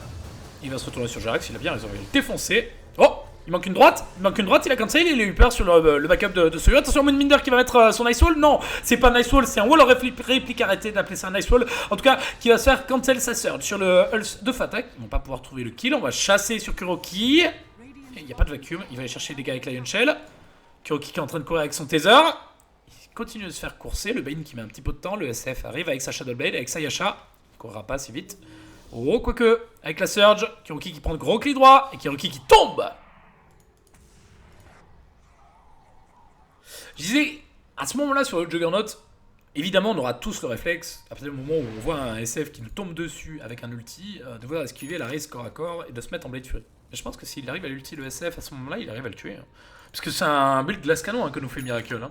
Il va se retourner sur Jerax, il a bien raison, il va le défoncer. Oh, il manque une droite, il a cancel, il a eu peur sur le backup de celui-là. Attention, Moonminder qui va mettre son Nice Wall. Non, c'est pas Nice Wall, c'est un Wall of réplique, arrêtez d'appeler ça un Nice Wall. En tout cas, qui va se faire cancel sa surge sur le Hulse de Fata. Ils vont pas pouvoir trouver le kill, on va chasser sur Kuroki. Il n'y a pas de vacuum, il va aller chercher des gars avec Lion Shell. Kuroki qui est en train de courir avec son taser. Il continue de se faire courser, le Bane qui met un petit peu de temps, le SF arrive avec sa Shadowblade, avec sa Yasha. Il courra pas si vite. Oh, quoique, avec la Surge, Kuroki qui prend le gros clic droit, et Kuroki qui tombe. Je disais, à ce moment-là, sur le Juggernaut, évidemment, on aura tous le réflexe, à partir du moment où on voit un SF qui nous tombe dessus avec un ulti, de vouloir esquiver la race corps à corps et de se mettre en Blade Fury. Mais je pense que s'il arrive à l'ulti le SF à ce moment-là, il arrive à le tuer. Hein. Parce que c'est un build glace canon hein, que nous fait Miracle. Hein.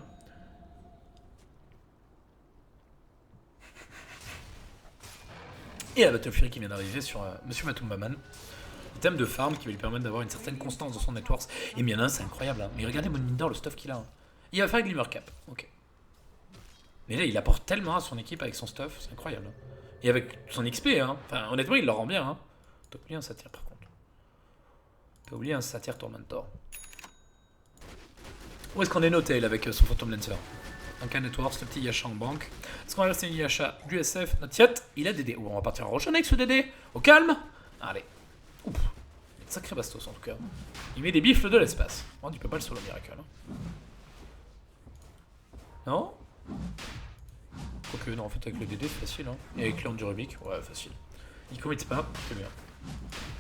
Et la Battle Fury qui vient d'arriver sur Monsieur Matumbaman. Item de farm qui va lui permettre d'avoir une certaine constance dans son networks. Et Mianin, c'est incroyable. Hein. Mais regardez Moonminder, le stuff qu'il a. Hein. Il va faire Glimmer Cap. Ok. Mais là, il apporte tellement à son équipe avec son stuff. C'est incroyable. Hein. Et avec son XP. Hein. Enfin, honnêtement, il le rend bien. Hein. T'as oublié un satyre par contre. T'as oublié un satyre Tormentor. Où est-ce qu'on est noté là avec son Phantom Lancer? Donc un network, ce petit Yasha en banque. Est-ce qu'on va rester une Yasha du SF? Not yet. Il a DD. Oh, on va partir en Roshan avec ce DD. Au calme. Allez. Ouf. Sacré bastos en tout cas. Il met des bifles de l'espace. On ne peut pas le solo Miracle. Hein. Non? Quoique, non, en fait, avec le DD, c'est facile. Hein. Et avec l'Anne du Rubik, ouais, facile. Il commit pas, c'est bien.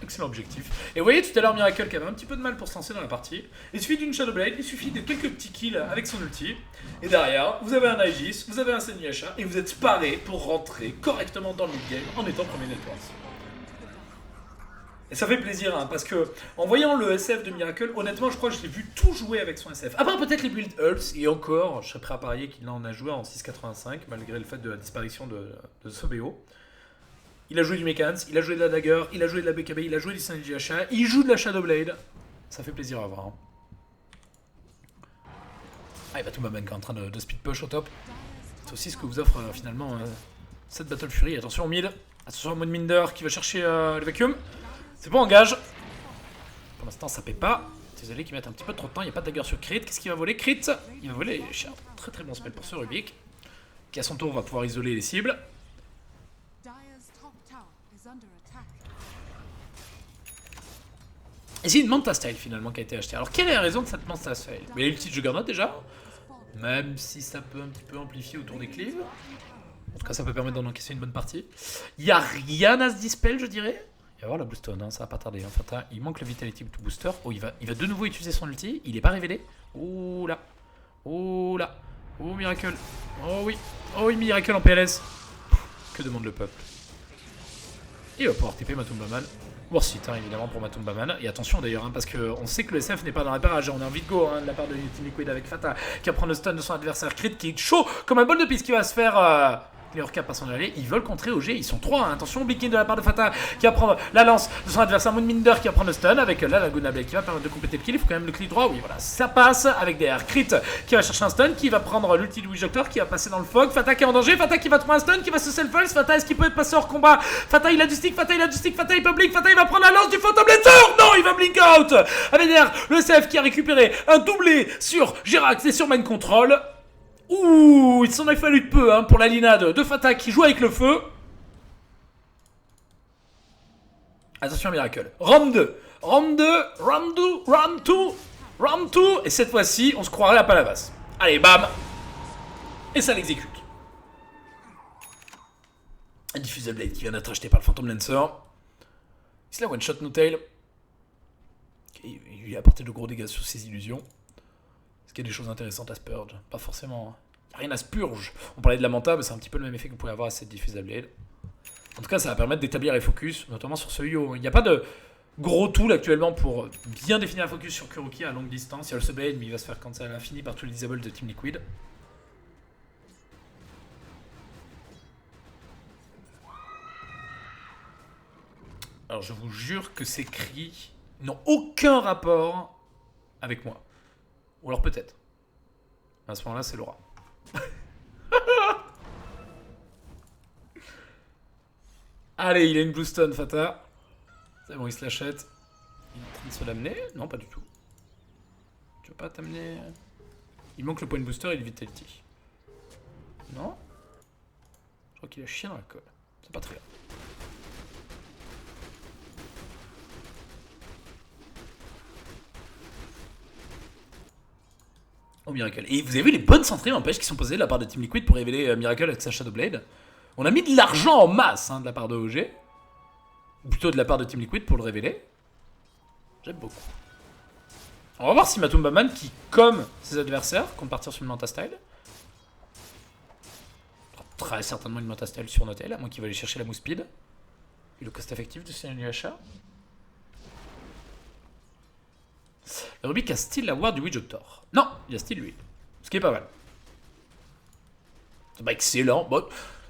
Excellent objectif. Et vous voyez tout à l'heure Miracle qui avait un petit peu de mal pour se lancer dans la partie. Il suffit d'une Shadowblade, il suffit de quelques petits kills avec son ulti. Et derrière, vous avez un Aegis, vous avez un Senyasha, et vous êtes paré pour rentrer correctement dans le mid-game en étant premier network. Et ça fait plaisir, hein, parce que en voyant le SF de Miracle, honnêtement, je crois que je l'ai vu tout jouer avec son SF. À part peut-être les builds Hulse, et encore, je serais prêt à parier qu'il en a joué en 6.85, malgré le fait de la disparition de ce BO. Il a joué du Mekans, il a joué de la Dagger, il a joué de la BKB, il a joué du Senyasha, il joue de la Shadowblade. Ça fait plaisir à voir. Hein. Ah, il va tout m'amener en train de speed push au top. C'est aussi ce que vous offre finalement cette Battle Fury. Attention au mid, attention à Moonminder qui va chercher le vacuum. C'est bon, engage. Pour l'instant, ça paie pas. Désolé qu'ils mettent un petit peu trop de temps. Il n'y a pas de dagger sur Crit. Qu'est-ce qu'il va voler? Crit. Il va voler les chiens. Très très bon spell pour ce Rubik. Qui à son tour va pouvoir isoler les cibles. Et c'est une Manta Style finalement qui a été achetée. Alors quelle est la raison de cette Manta Style? Mais il y a le petit Juggernaut déjà. Même si ça peut un petit peu amplifier autour des cleaves. En tout cas, ça peut permettre d'en encaisser une bonne partie. Il n'y a rien à se dispel, je dirais. Il va avoir la Bluestone, hein, ça va pas tarder. Enfin, il manque le Vitality to Booster. Oh, il va de nouveau utiliser son ulti. Il n'est pas révélé. Oh là. Oh là. Oh, Miracle. Oh oui. Oh oui, Miracle en PLS. Que demande le peuple? Il va pouvoir TP Matumbaman. Worth hein, évidemment pour Matumbaman. Et attention d'ailleurs, hein, parce qu'on sait que le SF n'est pas dans la parage. On est en vide go de la part de Team Liquid avec Fata qui va prendre le stun de son adversaire. Crit qui est chaud comme un bol de piste qui va se faire. Les Orcas passent en aller, ils veulent contrer OG, ils sont 3, hein. Attention, Big In de la part de Fata qui va prendre la lance de son adversaire Moonminder qui va prendre le stun avec la Laguna Blade qui va permettre de compléter le kill, il faut quand même le clic droit, oui voilà, ça passe avec derrière Crit qui va chercher un stun, qui va prendre l'ulti de Witch Doctor, qui va passer dans le fog, Fata qui est en danger, Fata qui va trouver un stun, qui va se self-pulse, Fata est-ce qu'il peut être passé hors combat, Fata il a du stick, Fata il a du stick, Fata il peut blink, Fata il va prendre la lance du Phantom Lancer, non il va blink out, avec derrière le SF qui a récupéré un doublé sur Jerax et sur Mind Control. Ouh, il s'en a fallu de peu hein, pour la linade de Fata qui joue avec le feu. Attention à Miracle. Round 2. Round 2. Round 2. Round 2. Round 2. Et cette fois-ci, on se croirait à Palavas. Allez, bam. Et ça l'exécute. Un Diffusal Blade qui vient d'être acheté par le Phantom Lancer. C'est la one-shot No-Tail. Il lui a apporté de gros dégâts sur ses illusions. Est-ce qu'il y a des choses intéressantes à Spurge? Pas forcément. Hein. Il n'y a rien à Spurge. On parlait de la Manta, mais c'est un petit peu le même effet que vous pouvez avoir à cette Diffusal Blade. En tout cas, ça va permettre d'établir les focus, notamment sur ce Yo. Il n'y a pas de gros tool actuellement pour bien définir la focus sur Kuroki à longue distance. Il y a le Subblade, mais il va se faire cancel à l'infini par tous les disables de Team Liquid. Alors, je vous jure que ces cris n'ont aucun rapport avec moi. Ou alors peut-être. À ce moment-là, c'est Laura. Allez, il a une Blue Stone, Fata. C'est bon, il se l'achète. Il est en train de se l'amener? Non, pas du tout. Tu veux pas t'amener? Il manque le point booster et le Vitality. Non? Je crois qu'il a chien dans la colle. C'est pas très grave. Oh Miracle. Et vous avez vu les bonnes centrées n'empêche qui sont posées de la part de Team Liquid pour révéler Miracle avec sa Shadowblade. On a mis de l'argent en masse hein, de la part de OG. Ou plutôt de la part de Team Liquid pour le révéler. J'aime beaucoup. On va voir si Matumbaman qui, comme ses adversaires, compte partir sur une Manta Style. Très certainement une Manta Style sur Notel, à moins qu'il va aller chercher la move speed. Et le cost effectif de ce achat. Le Rubik a still la ward du Witch Doctor. Non, il a still lui. Ce qui est pas mal. C'est pas excellent. Bon,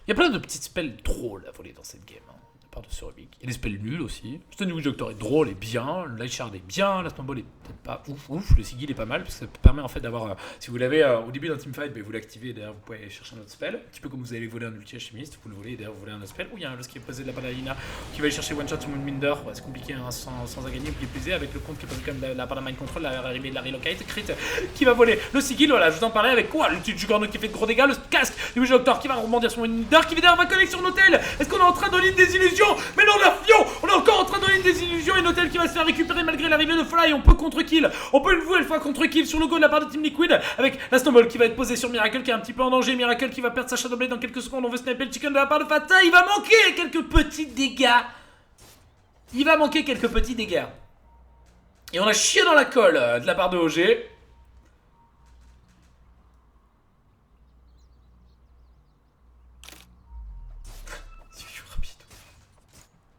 il y a plein de petites spells drôles à voler dans cette game. Hein, de part de ce Rubik. Il y a des spells nuls aussi. Le Witch Doctor est drôle et bien. Le Light Shard est bien. La Snowball est peut-être pas ouf. Le Sigil est pas mal. Parce que ça permet en fait d'avoir. Si vous l'avez au début d'un teamfight, vous l'activez. D'ailleurs, vous pouvez aller chercher un autre spell. Un petit peu comme vous allez voler un ulti alchimiste. Vous le volez et d'ailleurs, vous volez un autre spell. Ou il y a un Lost qui est posé de la Paladina qui va aller chercher one shot sur Moonminder. Ouais, c'est compliqué hein, sans à gagner. Ou plus avec le compte qui est posé comme la part de Mind Control. L'arrivée de la Relocate. Crit qui va voler le Sigil. Voilà, je vous en parlais avec quoi? L'ulti de Juggernaut qui fait de gros dégâts. Le casque du Witch Doctor qui va rebondir sur Moonminder. Qui va connecter sur Notel. Est-ce qu'on est en train de lire des illusions? Mais non, la Fion! On est encore en train de lire des illusions et Notel qui va se faire récupérer malgré l'arrivée de Fly. On peut contre-kill. On peut une nouvelle fois contre-kill sur le go de la part de Team Liquid avec la Snowball qui va être posée sur Miracle qui est un petit peu en danger. Miracle qui va perdre sa Shadowblade dans quelques secondes. On veut sniper le chicken de la part de Fata. Il va manquer quelques petits dégâts. Il va manquer quelques petits dégâts. Et on a chié dans la colle de la part de OG.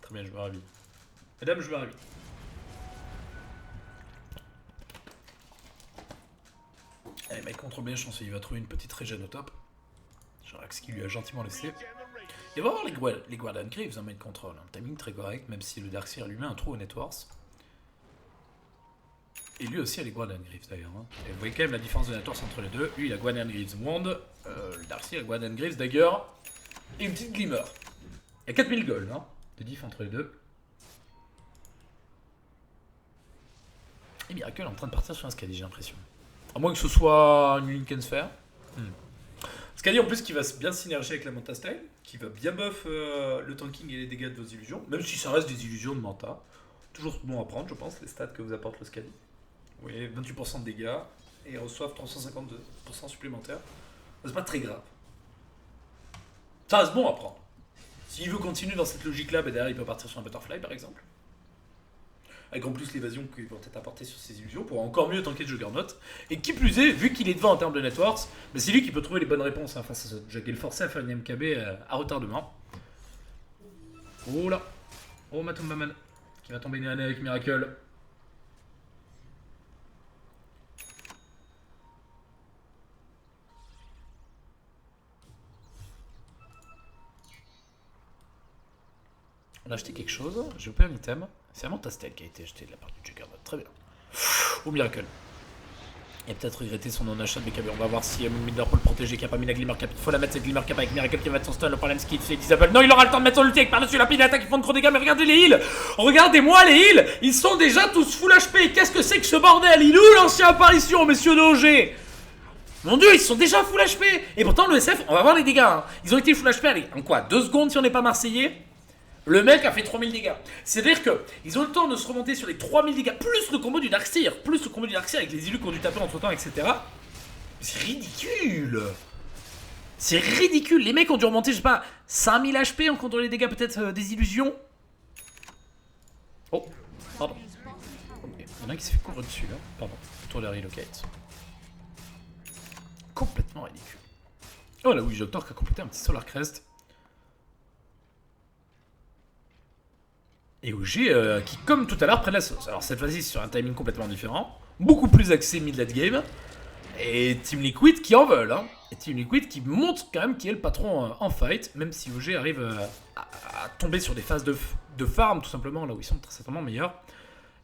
Très bien, je me ravis. Madame, je me ravis. Allez, mec, contre bien chanceux, il va trouver une petite régène au top. Jerax qui lui a gentiment laissé. Il va voir les Guardian Greaves en main control. Un timing très correct, même si le Darkseer lui met un trou au Networks. Et lui aussi a les Guardian Greaves d'ailleurs. Hein. Et vous voyez quand même la différence de Networks entre les deux. Lui, il a Guardian Greaves Wand. Le Darkseer a Guardian Greaves Dagger. Et une petite Glimmer. Il y a 4000 gold hein, de diff entre les deux. Et Miracle est en train de partir sur un Skadi, j'ai l'impression. À moins que ce soit une Linken Sphere. Skadi en plus qui va bien synergier avec la Manta Style, qui va bien buff le tanking et les dégâts de vos illusions, même si ça reste des illusions de Manta. Toujours bon à prendre, je pense, les stats que vous apporte le Skadi. Vous voyez, 28% de dégâts, et ils reçoivent 352% supplémentaires. C'est pas très grave. Ça reste bon à prendre. S'il veut continuer dans cette logique-là, bah derrière il peut partir sur un Butterfly par exemple. Avec en plus l'évasion qui vont être apportées sur ses illusions pour encore mieux tanker le Juggernaut. Et qui plus est, vu qu'il est devant en termes de networks, bah c'est lui qui peut trouver les bonnes réponses hein, face à ce Juggernaut forcé à faire une MKB à retardement. Oh là. Oh, Matumbaman qui va tomber nez à nez avec Miracle. On a acheté quelque chose, j'ai loupé un item. C'est vraiment Tastel qui a été acheté de la part du Juggernaut. Très bien. Oh, Miracle. Il a peut-être regretté son non-achat de BKB. On va voir si Midler peut le protéger, qui a pas mis la Glimmer Cap. Il faut la mettre cette Glimmer Cap avec Miracle qui va mettre son stun. Le problème c'est qu'il fait Disable. Non, il aura le temps de mettre son ulti avec par-dessus la pile d'attaque. Ils font de gros dégâts. Mais regardez les heals. Regardez-moi les heals. Ils sont déjà tous full HP. Qu'est-ce que c'est que ce bordel? Il est où l'ancien apparition, messieurs de OG? Mon dieu, ils sont déjà full HP. Et pourtant, le SF, on va voir les dégâts. Hein. Ils ont été full HP. Allez, en quoi 2 secondes si on n'est pas Marseillais? Le mec a fait 3000 dégâts. C'est-à-dire qu'ils ont le temps de se remonter sur les 3000 dégâts, plus le combo du Darkseer, avec les illus qui ont dû taper entre temps, etc. C'est ridicule. C'est ridicule. Les mecs ont dû remonter, je sais pas, 5000 HP en comptant les dégâts peut-être des illusions. Oh, pardon. Okay. Il y en a un qui s'est fait couvrir dessus là. Pardon. Autour de la relocate. Complètement ridicule. Oh là oui, Doctor qui a complété un petit Solar Crest. Et OG qui, comme tout à l'heure, prennent la sauce. Alors cette fois-ci, sur un timing complètement différent, beaucoup plus axé mid-late game, et Team Liquid qui en veulent. Hein. Et Team Liquid qui montre quand même qui est le patron en fight, même si OG arrive à tomber sur des phases de farm, tout simplement, là où ils sont très certainement meilleurs.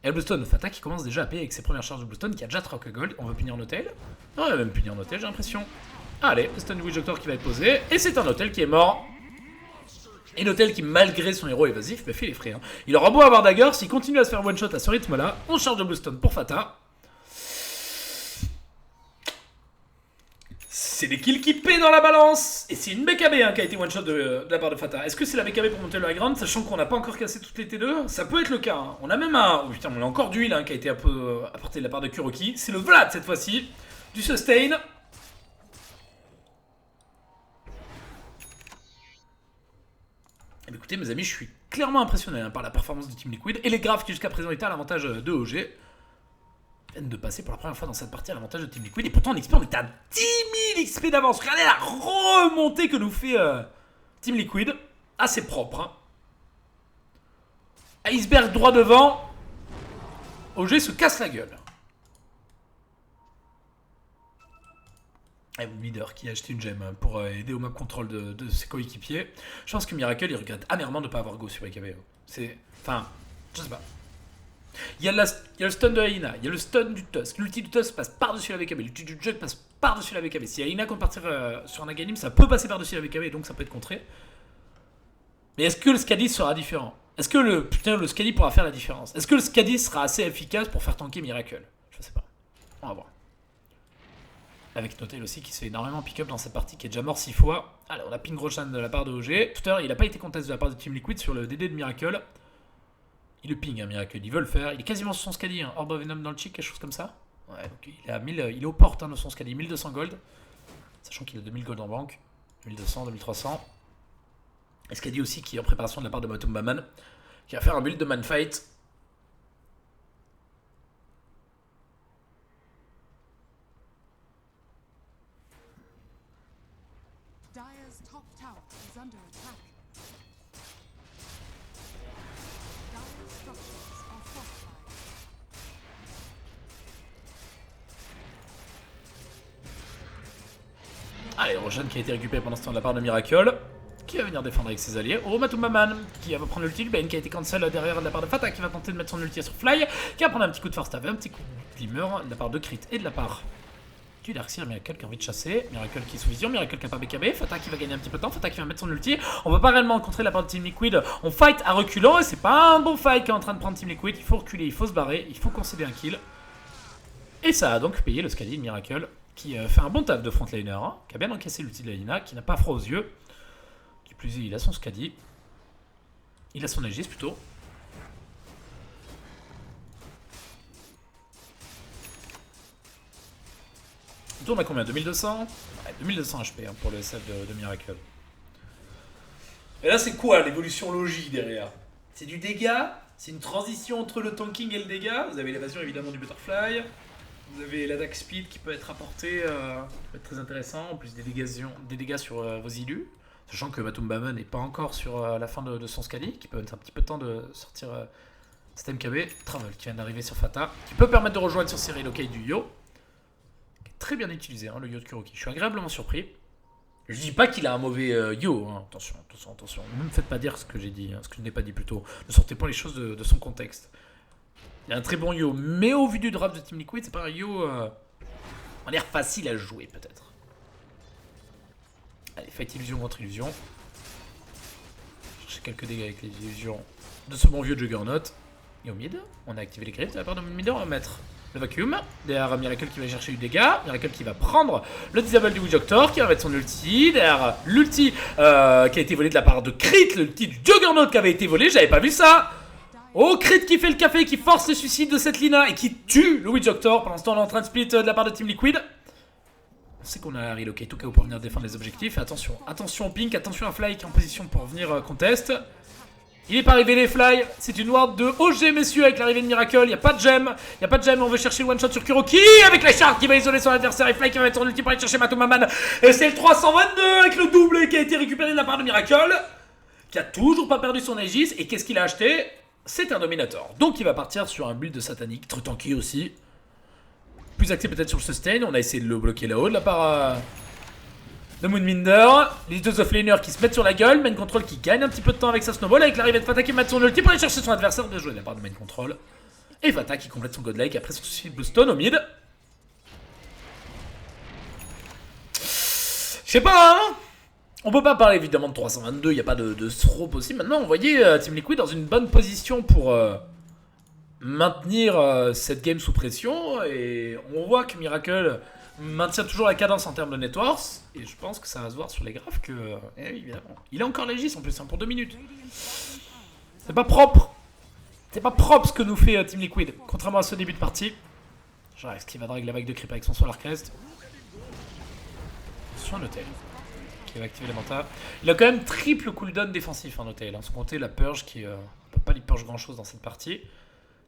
Et le Bluestone, Fata qui commence déjà à payer avec ses premières charges de Bluestone, qui a déjà 3 gold. On veut punir Notel. Non, il va même punir Notel, j'ai l'impression. Allez, Bluestone du Witch Doctor qui va être posé, et c'est un Notel qui est mort. Et Notel qui, malgré son héros évasif, me fait les frais. Hein. Il aura beau avoir Dagger, s'il continue à se faire one-shot à ce rythme-là, on charge de Bluestone pour Fata. C'est des kills qui paient dans la balance. Et c'est une BKB hein, qui a été one-shot de la part de Fata. Est-ce que c'est la BKB pour monter le high ground, sachant qu'on n'a pas encore cassé toutes les T2? Ça peut être le cas. Hein. On a même un... Oh putain, on a encore du heal hein, qui a été un peu apporté de la part de Kuroki. C'est le Vlad cette fois-ci. Du sustain. Écoutez mes amis, je suis clairement impressionné hein, par la performance de Team Liquid et les graphes qui jusqu'à présent étaient à l'avantage de OG viennent de passer pour la première fois dans cette partie à l'avantage de Team Liquid et pourtant en XP on est à 10 000 XP d'avance. Regardez la remontée que nous fait Team Liquid, assez propre. Hein. Iceberg droit devant, OG se casse la gueule. Et leader qui a acheté une gemme pour aider au map control de ses coéquipiers. Je pense que Miracle il regrette amèrement de ne pas avoir go sur BKB. C'est. Enfin, je sais pas. Il y a le stun de Aina, il y a le stun du Tusk. L'ulti du Tusk passe par-dessus la BKB, l'ulti du Jug passe par-dessus la BKB. Si Aina compte partir sur un Naganim, ça peut passer par-dessus la BKB donc ça peut être contré. Mais est-ce que le Skadi sera différent? Est-ce que le Skadi pourra faire la différence? Est-ce que le Skadi sera assez efficace pour faire tanker Miracle? Je sais pas. On va voir. Avec Notel aussi qui se fait énormément pick-up dans cette partie qui est déjà mort 6 fois. Allez, on a ping Roshan de la part de OG. Tout à l'heure, il n'a pas été contest de la part de Team Liquid sur le DD de Miracle. Il le ping, hein, Miracle. Il veut le faire. Il est quasiment sur son Skadi. Hein. Orb of Venom dans le cheek, quelque chose comme ça. Ouais, donc il est, il est aux portes hein, de son Skadi. 1200 gold. Sachant qu'il a 2000 gold en banque. 1200, 2300. Et Skadi aussi qui est en préparation de la part de Matumbaman. Qui va faire un build de manfight. Allez, Roshan qui a été récupéré pendant ce temps de la part de Miracle, qui va venir défendre avec ses alliés. Oh, Matumbaman qui va prendre l'ulti, Ben qui a été cancel derrière de la part de Fata, qui va tenter de mettre son ulti sur Fly, qui va prendre un petit coup de First Stab, un petit coup de Glimmer de la part de Crit et de la part du Darkseer. Miracle qui a envie de chasser, Miracle qui est sous vision, Miracle qui a pas BKB, Fata qui va gagner un petit peu de temps, Fata qui va mettre son ulti. On va pas réellement rencontrer la part de Team Liquid, on fight à reculant et c'est pas un bon fight qui est en train de prendre Team Liquid, il faut reculer, il faut se barrer, il faut concéder un kill. Et ça a donc payé le Skadi de Miracle, qui fait un bon taf de frontliner, hein, qui a bien encaissé l'ulti de la Lina, qui n'a pas froid aux yeux. Qui plus est, il a son Skadi. Il a son Aegis plutôt. Il tourne à combien? 2200 ouais, 2200 HP hein, pour le SF de Miracle. Et là, c'est quoi l'évolution logique derrière? C'est du dégât? C'est une transition entre le tanking et le dégât? Vous avez l'évasion évidemment du Butterfly. Vous avez l'attaque speed qui peut être apporté, qui peut être très intéressant, en plus des dégâts sur vos illus. Sachant que Matumbama n'est pas encore sur la fin de son Scali, qui peut mettre un petit peu de temps de sortir cet MKB. Travel qui vient d'arriver sur Fata, qui peut permettre de rejoindre sur ces relocates du Yo. Qui est très bien utilisé, hein, le Yo de Kuroki. Je suis agréablement surpris. Je dis pas qu'il a un mauvais Yo, hein. Attention. Ne me faites pas dire ce que j'ai dit, hein, ce que je n'ai pas dit plus tôt. Ne sortez pas les choses de son contexte. Il a un très bon Yo, mais au vu du draft de Team Liquid, c'est pas un Yo en l'air facile à jouer peut-être. Allez, faites illusion contre illusion. Cherchez quelques dégâts avec les illusions de ce bon vieux Juggernaut. Et au mid, on a activé les griffes de la part de mid, on va mettre le vacuum. Derrière Miracle qui va chercher du dégât. Miracle qui va prendre le disable du Witch-Doctor, qui va mettre son ulti. Derrière l'ulti qui a été volé de la part de Crit, l'ulti du Juggernaut qui avait été volé, j'avais pas vu ça. Oh, Crit qui fait le café, qui force le suicide de cette Lina et qui tue le Witch-Doctor. Pendant ce temps, on est en train de split de la part de Team Liquid. On sait qu'on a la relocate au cas où pour venir défendre les objectifs. Attention au Pink, attention à Fly qui est en position pour venir contest. Il n'est pas arrivé les Fly, c'est une ward de OG messieurs avec l'arrivée de Miracle. Il n'y a pas de gemme, on veut chercher le one shot sur Kuroki avec la charte qui va isoler son adversaire et Fly qui va mettre son ulti pour aller chercher Matumbama. Et c'est le 322 avec le doublé qui a été récupéré de la part de Miracle, qui a toujours pas perdu son Aegis. Et qu'est-ce qu'il a acheté? C'est un Dominator. Donc il va partir sur un build de satanique, très tanky aussi. Plus axé peut-être sur le sustain. On a essayé de le bloquer là-haut de la part de Moonminder. Les deux offlaners qui se mettent sur la gueule. Main Control qui gagne un petit peu de temps avec sa snowball. Avec l'arrivée de Fata qui met son ulti pour aller chercher son adversaire. Bien joué de la part de Main Control. Et Fata qui complète son godlike après son suicide Bluestone au mid. Je sais pas, hein. On peut pas parler évidemment de 322. Il n'y a pas de throw possible. Maintenant, on voyait Team Liquid dans une bonne position pour maintenir cette game sous pression. Et on voit que Miracle maintient toujours la cadence en termes de networks. Et je pense que ça va se voir sur les graphes que, évidemment, il a encore l'Aegis en plus, hein, pour 2 minutes. C'est pas propre. C'est pas propre ce que nous fait Team Liquid. Contrairement à ce début de partie. Genre, est-ce qu'il va drag la vague de creep avec son Solar Crest? Sur un hôtel. Qui va activer les mantas. Il a quand même triple cooldown défensif en hôtel. Sans compter la purge qui ne peut pas lui purge grand chose dans cette partie.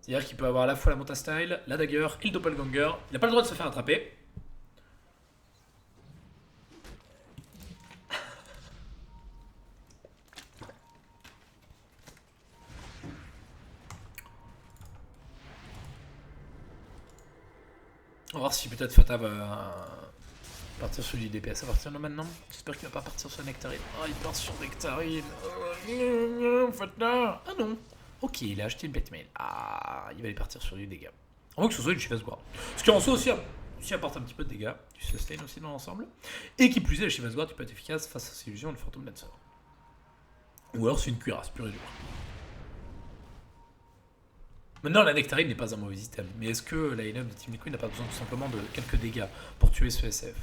C'est-à-dire qu'il peut avoir à la fois la Manta Style, la Dagger et le Doppelganger. Il n'a pas le droit de se faire attraper. On va voir si peut-être Fata va partir sur du DPS à partir de maintenant. J'espère qu'il va pas partir sur Nectarine. Oh, il part sur Nectarine. Fata. Ah non. Ok, il a acheté une Blackmail. Ah, il va aller partir sur du dégât. En moins que ce soit une Chivas Guard. Ce qui en soi aussi apporte un petit peu de dégâts. Du sustain aussi dans l'ensemble. Et qui plus est, la Chivas Guard peut être efficace face à ces illusions de Phantom Lancer. Ou alors c'est une cuirasse pure et dure. Maintenant, la Nectarine n'est pas un mauvais item. Mais est-ce que la line-up de Team Liquid n'a pas besoin tout simplement de quelques dégâts pour tuer ce SF?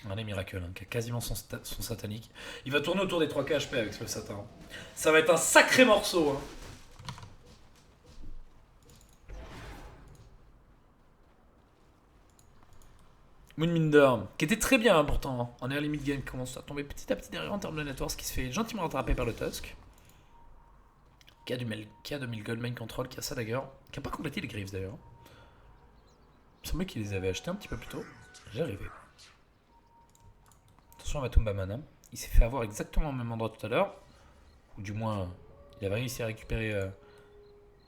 Regardez Miracle, hein, qui a quasiment son satanique. Il va tourner autour des 3K HP avec ce satan. Ça va être un sacré morceau. Hein. Moonminder, qui était très bien hein, pourtant, en early mid game, qui commence à tomber petit à petit derrière en termes de networks, qui se fait gentiment rattraper par le Tusk. Qui a 2000 gold main control, qui a ça d'ailleurs, qui a pas complété les griffes d'ailleurs. Il me semblait qu'il les avait achetés un petit peu plus tôt. J'ai arrivé. Attention à Matumbama, il s'est fait avoir exactement au même endroit tout à l'heure. Ou du moins, il avait réussi à récupérer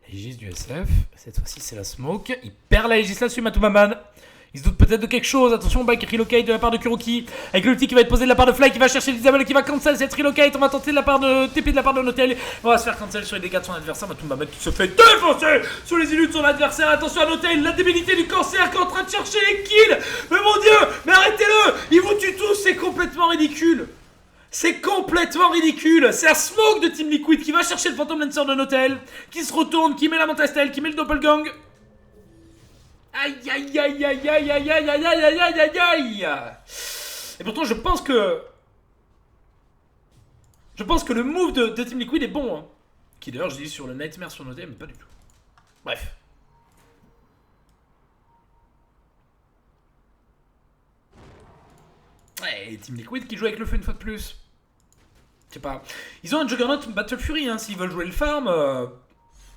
l'Aegis du SF. Cette fois-ci, c'est la smoke. Il perd la Aegis là-dessus, Matumbama. Il se doute peut-être de quelque chose. Attention, back relocate de la part de Kuroki. Avec l'ulti qui va être posé de la part de Fly qui va chercher l'Isabelle qui va cancel cette relocate. On va tenter de la part de TP de la part de Notel. On va se faire cancel sur les dégâts de son adversaire. Matumbama qui se fait défoncer sur les illus de son adversaire. Attention à Notel, la débilité du cancer qui est en train de chercher les kills. Mais mon dieu, mais arrêtez-le. Il vous tue tous, c'est complètement ridicule. C'est complètement ridicule. C'est un smoke de Team Liquid qui va chercher le Phantom Lancer de Notel, qui se retourne, qui met la Mantastel, qui met le Doppelgang. Aïe aïe aïe aïe aïe aïe aïe aïe aïe aïe aïe aïe. Et pourtant je pense que le move de Team Liquid est bon hein. Qui d'ailleurs je dis sur le Nightmare sur Notel mais pas du tout. Bref. Ouais, Team Liquid qui joue avec le feu une fois de plus. Je sais pas. Ils ont un Juggernaut Battle Fury hein, s'ils veulent jouer le farm.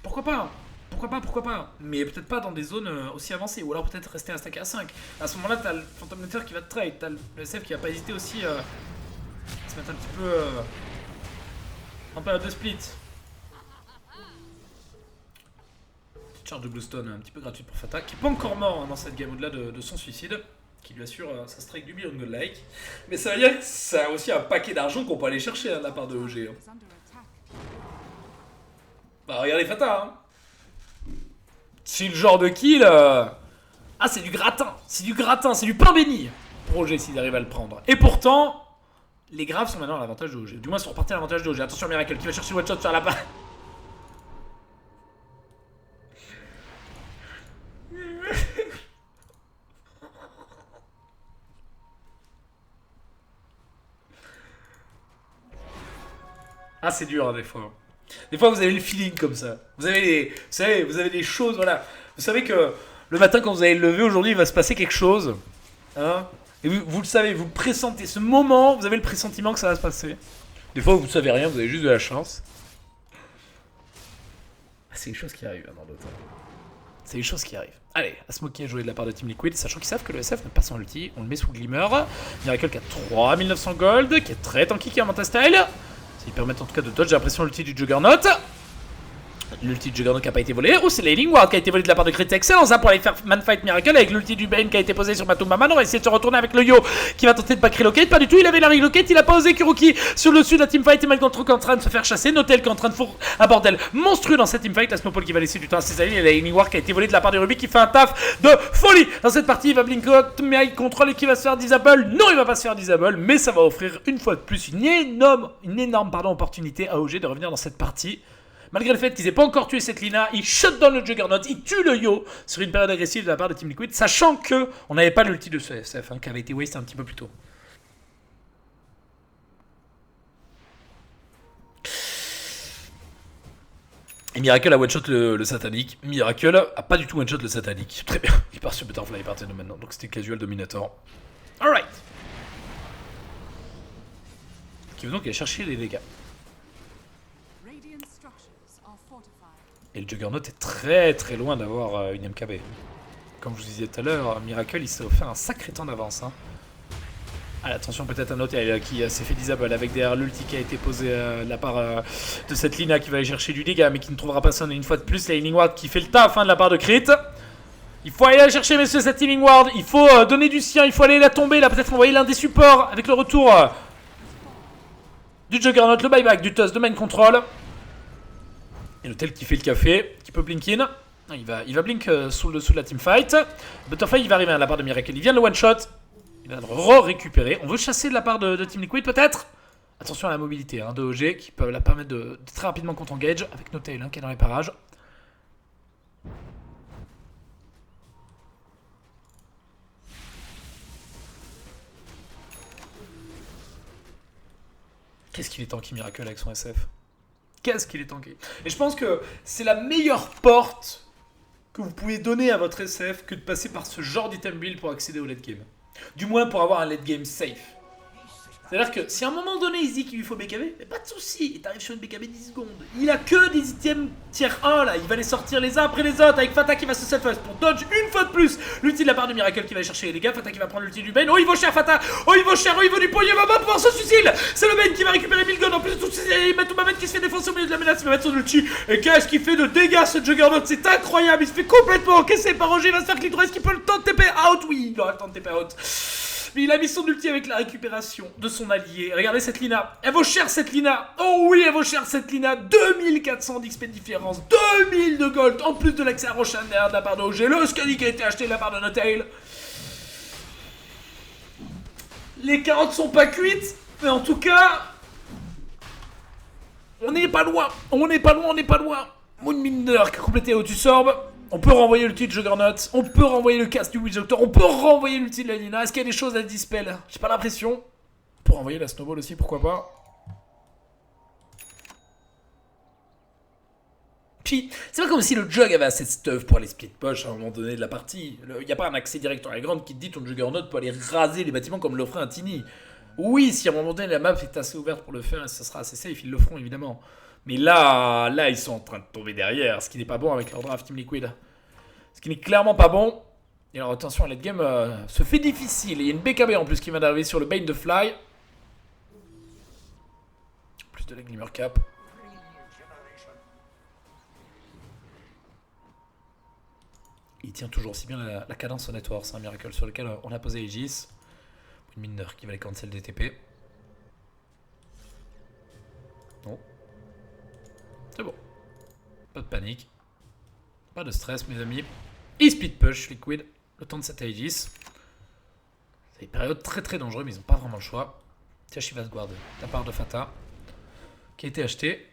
Pourquoi pas. pourquoi pas. Mais peut-être pas dans des zones aussi avancées. Ou alors peut-être rester un stack à 5. À ce moment-là, t'as le Phantom Hunter qui va te trade. T'as le SF qui va pas hésiter aussi à se mettre un petit peu en période de split. Petite charge de Bluestone un petit peu gratuite pour Fata, qui est pas encore mort hein, dans cette game au-delà de son suicide. Qui lui assure sa strike du Beyond Godlike. Mais ça veut dire que ça a aussi un paquet d'argent qu'on peut aller chercher hein, de la part de OG. Hein. Bah regardez Fata hein. C'est le genre de kill. Ah, c'est du gratin. C'est du gratin. C'est du pain béni. Pour OG s'ils arrivent à le prendre. Et pourtant, les graves sont maintenant à l'avantage de OG. Du moins, sont repartis à l'avantage de OG. Attention, Miracle qui va chercher le one shot sur la part. Ah, c'est dur, hein, des fois. Des fois, vous avez le feeling comme ça. Vous avez des choses, voilà. Vous savez que le matin, quand vous allez le lever, aujourd'hui, il va se passer quelque chose. Hein, et vous le savez, vous le pressentez. Ce moment, vous avez le pressentiment que ça va se passer. Des fois, vous ne savez rien, vous avez juste de la chance. Ah, c'est les choses qui arrivent, hein, dans d'autres. C'est les choses qui arrivent. Allez, à Smokey a joué de la part de Team Liquid, sachant qu'ils savent que le SF n'a pas son ulti. On le met sous Glimmer. Miracle qui a 3900 gold, qui est très tanky, qui a un Manta Style. Ça lui permet en tout cas de dodge. J'ai l'impression l'ulti du Juggernaut. L'ulti de Juggernaut qui n'a pas été volé. Oh, c'est l'Ailing Ward qui a été volé de la part de Crit. Excellent ça pour aller faire Manfight Miracle avec l'ulti du Bane qui a été posé sur Matumba. On va essayer de se retourner avec le Yo qui va tenter de pas relocate. Pas du tout, il avait la relocate. Il a pas osé Kuroki sur le dessus de la teamfight. Et Malcontrol qui est en train de se faire chasser. Notel qui est en train de faire un bordel monstrueux dans cette teamfight. La Snowball qui va laisser du temps à ses alliés. Et l'Ailing Ward qui a été volé de la part de Ruby qui fait un taf de folie dans cette partie. Il va blink out, mais il contrôle et qui va se faire disable. Non, il va pas se faire disable, mais ça va offrir une fois de plus une énorme opportunité à OG de revenir dans cette partie. Malgré le fait qu'ils n'aient pas encore tué cette Lina, ils shut down le Juggernaut, ils tuent le Yo sur une période agressive de la part de Team Liquid, sachant que on n'avait pas l'ulti de ce SF hein, qui avait été waste un petit peu plus tôt. Et Miracle a one-shot le Satanic. Miracle a pas du tout one-shot le Satanic. Très bien, il part sur Butterfly partir de maintenant, donc c'était Casual Dominator. Alright. Qui veut donc aller chercher les dégâts. Et le Juggernaut est très très loin d'avoir une MKB. Comme je vous disais tout à l'heure, Miracle il s'est offert un sacré temps d'avance. Hein. Allez, attention, peut-être un autre qui s'est fait disable avec derrière l'ulti qui a été posé de la part de cette Lina qui va aller chercher du dégât mais qui ne trouvera personne. Et une fois de plus, la Healing Ward qui fait le taf hein, de la part de Crit. Il faut aller la chercher, messieurs, cette Healing Ward. Il faut donner du sien, il faut aller la tomber. Là, peut-être envoyer l'un des supports avec le retour du Juggernaut, le buyback du Toss de main control. Et l'hôtel qui fait le café, qui peut blink in. Il va blink sous le dessous de la teamfight. Butterfly, il va arriver à la part de Miracle. Il vient de le one-shot. Il va le récupérer. On veut chasser de la part de Team Liquid, peut-être. Attention à la mobilité hein, de OG qui peut la permettre de très rapidement contre-engage avec Notail hein, qui est dans les parages. Qu'est-ce qu'il est tanky Miracle avec son SF. Qu'est-ce qu'il est tanké. Et je pense que c'est la meilleure porte que vous pouvez donner à votre SF que de passer par ce genre d'item build pour accéder au late game. Du moins pour avoir un late game safe. C'est-à-dire que si à un moment donné il se dit qu'il lui faut BKB, mais pas de soucis, il t'arrive sur une BKB 10 secondes. Il a que des items tier 1 là, il va les sortir les uns après les autres avec Fata qui va se self-first pour dodge une fois de plus. L'ulti de la part de Miracle qui va aller chercher les dégâts, Fata qui va prendre l'ulti du Bane. Oh il vaut cher Fata, oh il vaut cher, oh il vaut du pot, il va pas pouvoir se suicider. C'est le Bane qui va récupérer 1000 gold en plus de tout ces Matumbamet qui se fait défoncer au milieu de la menace, il va mettre son ulti. Et qu'est-ce qu'il fait de dégâts ce Juggernaut, c'est incroyable, il se fait complètement encaisser par OG, il va se faire clitoris, est-ce qu'il peut le temps de TP out? Oui, il aura le temps de TP out. Mais il a mis son ulti avec la récupération de son allié. Regardez cette Lina. Elle vaut cher cette Lina. Oh oui, elle vaut cher cette Lina. 2400 d'XP de différence. 2000 de gold. En plus de l'accès à Roshan derrière de la part de OG. Le Scully qui a été acheté de la part de Notail. Les carottes sont pas cuites. Mais en tout cas, on n'est pas loin. On n'est pas loin, on n'est pas loin. Moonminder qui a complété Autusorb. On peut renvoyer l'ulti de Juggernaut, on peut renvoyer le cast du Witch Doctor, on peut renvoyer l'ulti de la Lina. Est-ce qu'il y a des choses à dispel? J'ai pas l'impression. On peut renvoyer la Snowball aussi, pourquoi pas. Puis, c'est pas comme si le Jug avait assez de stuff pour aller split push à un moment donné de la partie. Il n'y a pas un accès direct à la grande qui te dit ton Juggernaut peut aller raser les bâtiments comme l'offrait un Tiny. Oui, si à un moment donné la map est assez ouverte pour le faire, ça sera assez safe, ils le feront évidemment. Mais là, ils sont en train de tomber derrière, ce qui n'est pas bon avec leur draft Team Liquid. Ce qui n'est clairement pas bon. Et alors attention, la late game se fait difficile. Il y a une BKB en plus qui vient d'arriver sur le Bane de Fly. Plus de la Glimmer Cap. Il tient toujours aussi bien la cadence au network. C'est un miracle sur lequel on a posé Aegis. Une Minder qui va les cancel des TP. Non. C'est bon. Pas de panique. Pas de stress, mes amis. Et speed push, Liquid. Le temps de cette Aegis. C'est une période très très dangereuse, mais ils n'ont pas vraiment le choix. Tiens, Shivas Guard, de la part de Fata. Qui a été acheté.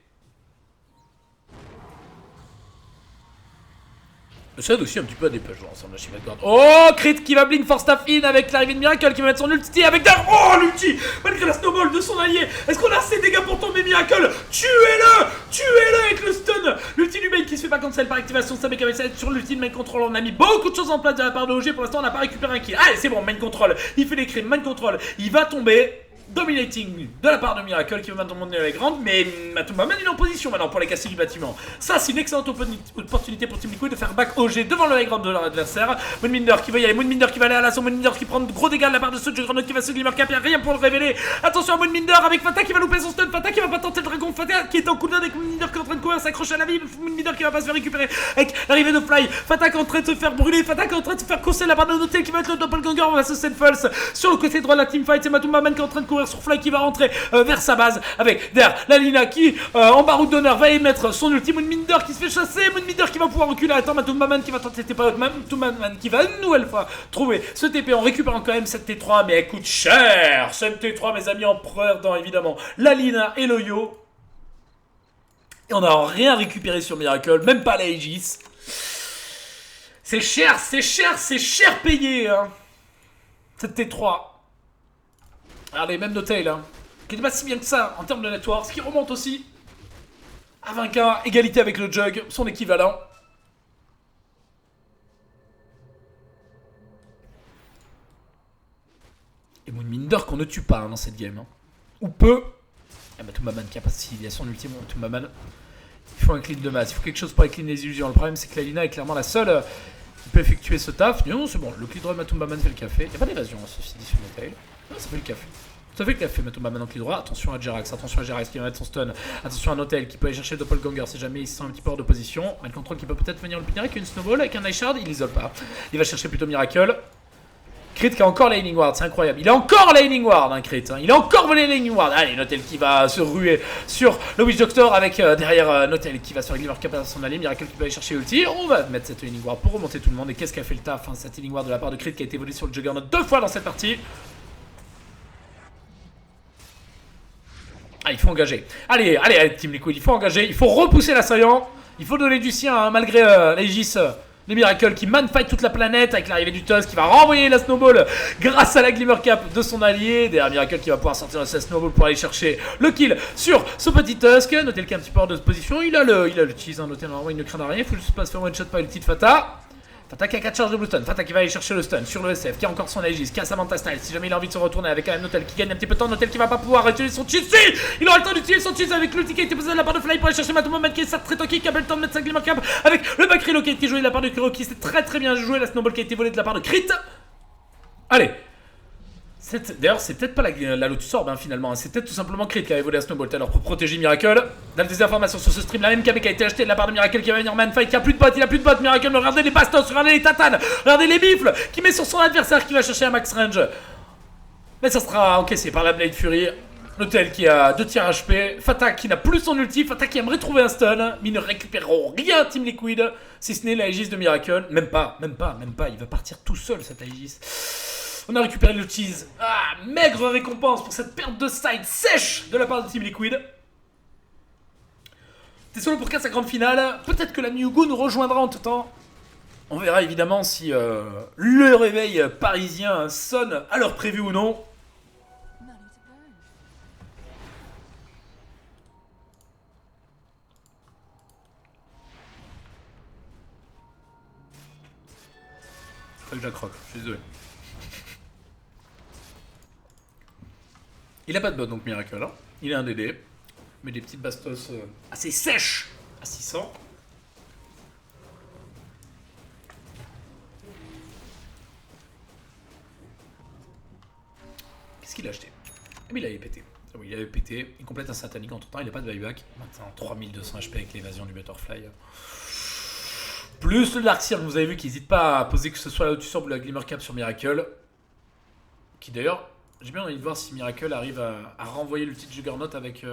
Ça aide aussi un petit peu à des push dans l'ensemble de Shivas Guard. Oh, Crit qui va blink for staff in avec l'arrivée de Miracle qui va mettre son ulti avec d'un. Oh, l'ulti malgré la snowball de son allié. Est-ce qu'on a assez de dégâts pour tomber Miracle? Tuez-le! Tuez-le avec le stun. L'ulti du main qui se fait pas cancel par activation. Ça met qu'avec sur l'ulti de main control. On a mis beaucoup de choses en place de la part de OG. Pour l'instant, on n'a pas récupéré un kill. Allez, c'est bon, main control. Il fait les crimes, main control. Il va tomber. Dominating de la part de Miracle qui va maintenant monter la grande, mais Matumba il est en position maintenant pour les casser du bâtiment. Ça, c'est une excellente opportunité pour Team Liquid de faire back OG devant le high ground de leur adversaire. Moonminder qui va y aller, Moonminder qui va aller à l'assaut, Moonminder qui prend de gros dégâts de la part de ce Juggernaut qui va se glimmer cap, il n'y a rien pour le révéler. Attention à Moonminder avec Fata qui va louper son stun, Fata qui va pas tenter le dragon, Fata qui est en cooldown avec Moonminder qui est en train de courir, s'accrocher à la vie, Moonminder qui va pas se faire récupérer avec l'arrivée de Fly, Fata qui est en train de se faire brûler, Fata qui est en train de se faire courser la part de Notel qui va être le doppelganger, on va se set false sur le côté droit de la teamfight, c'est Matumba qui est en train de courir sur Fly qui va rentrer vers sa base avec derrière la Lina qui en baroud d'honneur va émettre son ulti. Moonminder qui se fait chasser, Moonminder qui va pouvoir reculer. Attends, Matumbaman qui va tenter TP out, Matumbaman qui va une nouvelle fois trouver ce TP en récupérant quand même cette T3, mais elle coûte cher cette T3 mes amis, empereur dans évidemment la Lina et le Yo. Et on n'a rien récupéré sur Miracle, même pas la Aegis. C'est cher, c'est cher, c'est cher payé hein. Cette T3. Allez, même Notail hein, qui n'est pas si bien que ça en termes de network, ce qui remonte aussi à 20k, égalité avec le Jug, son équivalent. Et Moonminder qu'on ne tue pas hein, dans cette game. Hein. Ou peu. Ah bah Matumbaman qui a pas s'il y a son ultime, Matumbaman. Il faut un clean de masse, il faut quelque chose pour clean les illusions. Le problème c'est que la Lina est clairement la seule qui peut effectuer ce taf. Non, c'est bon, le clean de Matumbaman fait le café. Il n'y a pas d'évasion hein, ceci dit sur Notail. Non, ça fait le café. Ça fait le café, Matumbaman en clé droit. Attention à Jerax qui va mettre son stun. Attention à Notel qui peut aller chercher le doppelganger si jamais il se sent un petit peu hors de position. Mal contrôle qui peut peut-être venir le punir avec une snowball, avec un Night Shard, il l'isole pas. Il va chercher plutôt Miracle. Crit qui a encore la Healing Ward, c'est incroyable. Il a encore la Healing Ward, hein, Crit. Hein. Il a encore volé la Healing Ward. Allez, Notel qui va se ruer sur le Witch Doctor avec derrière Notel qui va se régler leur cap à son allié. Miracle qui peut aller chercher ulti. On va mettre cette Healing Ward pour remonter tout le monde. Et qu'est-ce qu'a fait le taf hein, cette Healing Ward de la part de Crit qui a été volée sur le Juggernaut 2 fois dans cette partie. Ah, il faut engager. Allez, Team Liquid, il faut engager. Il faut repousser l'assaillant. Il faut donner du sien, hein, malgré l'Aegis. Les Miracles qui manfight toute la planète avec l'arrivée du Tusk qui va renvoyer la snowball grâce à la Glimmer Cap de son allié. Derrière Miracle qui va pouvoir sortir de sa snowball pour aller chercher le kill sur ce petit Tusk. Notel qui est un petit peu hors de position. Il a le cheese. Hein. Notel normalement il ne craint rien. Il faut juste pas se faire one shot par le petit Fata. Fata qui a 4 charges de blue stun, Fata qui va aller chercher le stun sur le SF, qui a encore son Aegis, qui a sa Manta Style, si jamais il a envie de se retourner avec un Notel qui gagne un petit peu de temps, Notel qui va pas pouvoir utiliser son cheese, si il aura le temps d'utiliser son cheese avec l'ulti qui a été posé de la part de Fly pour aller chercher Matumbaman qui est certes très toqué, qui a pas le temps de mettre sa Glimmer Cap avec le back reload qui a été joué de la part de Kuroki, c'est très bien joué, la snowball qui a été volée de la part de Crit. Allez. D'ailleurs, c'est peut-être pas la Lotus Orb hein, finalement, c'est peut-être tout simplement Crit qui avait volé la Snowball tout à l'heure pour protéger Miracle. Dans des informations sur ce stream, la MKB qui a été achetée de la part de Miracle qui va venir manfight, qui a plus de bots, il a plus de bots, Miracle, mais regardez les bastos, regardez les tatanes, regardez les bifles qui met sur son adversaire qui va chercher un max range. Mais ça sera encaissé par la Blade Fury. Notel qui a 2 tirs HP, Fata qui n'a plus son ulti, Fata qui aimerait trouver un stun, mais ils ne récupéreront rien Team Liquid, si ce n'est la Aegis de Miracle. Même pas, il va partir tout seul cette Aegis. On a récupéré le cheese. Ah, maigre récompense pour cette perte de side sèche de la part de Team Liquid. T'es solo pour 15 à grande finale. Peut-être que la Myugu nous rejoindra en tout temps. On verra évidemment si le réveil parisien sonne à l'heure prévue ou non. Faut que j'accroque, je suis désolé. Il a pas de bot donc Miracle, hein. Il a un DD. met des petites bastos assez sèches à 600. Qu'est-ce qu'il a acheté? Ah mais il avait pété. Ah oui, il avait pété. Il complète un satanique entre temps, il n'a pas de buyback. Maintenant 3200 HP avec l'évasion du Butterfly. Plus le Dark Seer, vous avez vu qu'il n'hésite pas à poser que ce soit la Lotus Orb ou la Glimmer Cap sur Miracle. Qui d'ailleurs, j'ai bien envie de voir si Miracle arrive à renvoyer l'ulti de Juggernaut avec,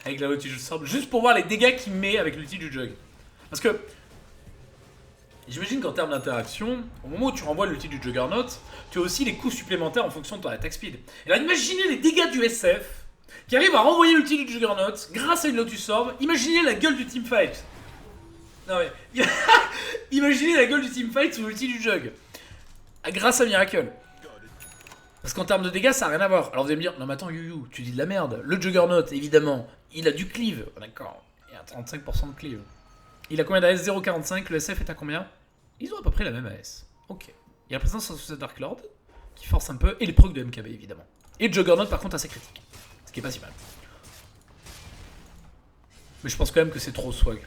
avec la Lotus Orb. Juste pour voir les dégâts qu'il met avec l'ulti du Jug. Parce que j'imagine qu'en termes d'interaction, au moment où tu renvoies l'ulti du Juggernaut, tu as aussi les coups supplémentaires en fonction de ton attack speed. Et là, imaginez les dégâts du SF qui arrive à renvoyer l'ulti du Juggernaut grâce à une Lotus Orb. Imaginez la gueule du teamfight. Non mais, imaginez la gueule du teamfight sous l'ulti du Jug. Grâce à Miracle. Parce qu'en termes de dégâts, ça n'a rien à voir. Alors vous allez me dire, non mais attends, Yu, tu dis de la merde. Le Juggernaut, évidemment, il a du cleave. D'accord, il a 35% de cleave. Il a combien d'AS? 0,45. Le SF est à combien? Ils ont à peu près la même AS. Ok. Il y a la présence sur ce Dark Lord, qui force un peu, et les procs de MKB, évidemment. Et Juggernaut, par contre, assez critique. Ce qui est pas si mal. Mais je pense quand même que c'est trop swag.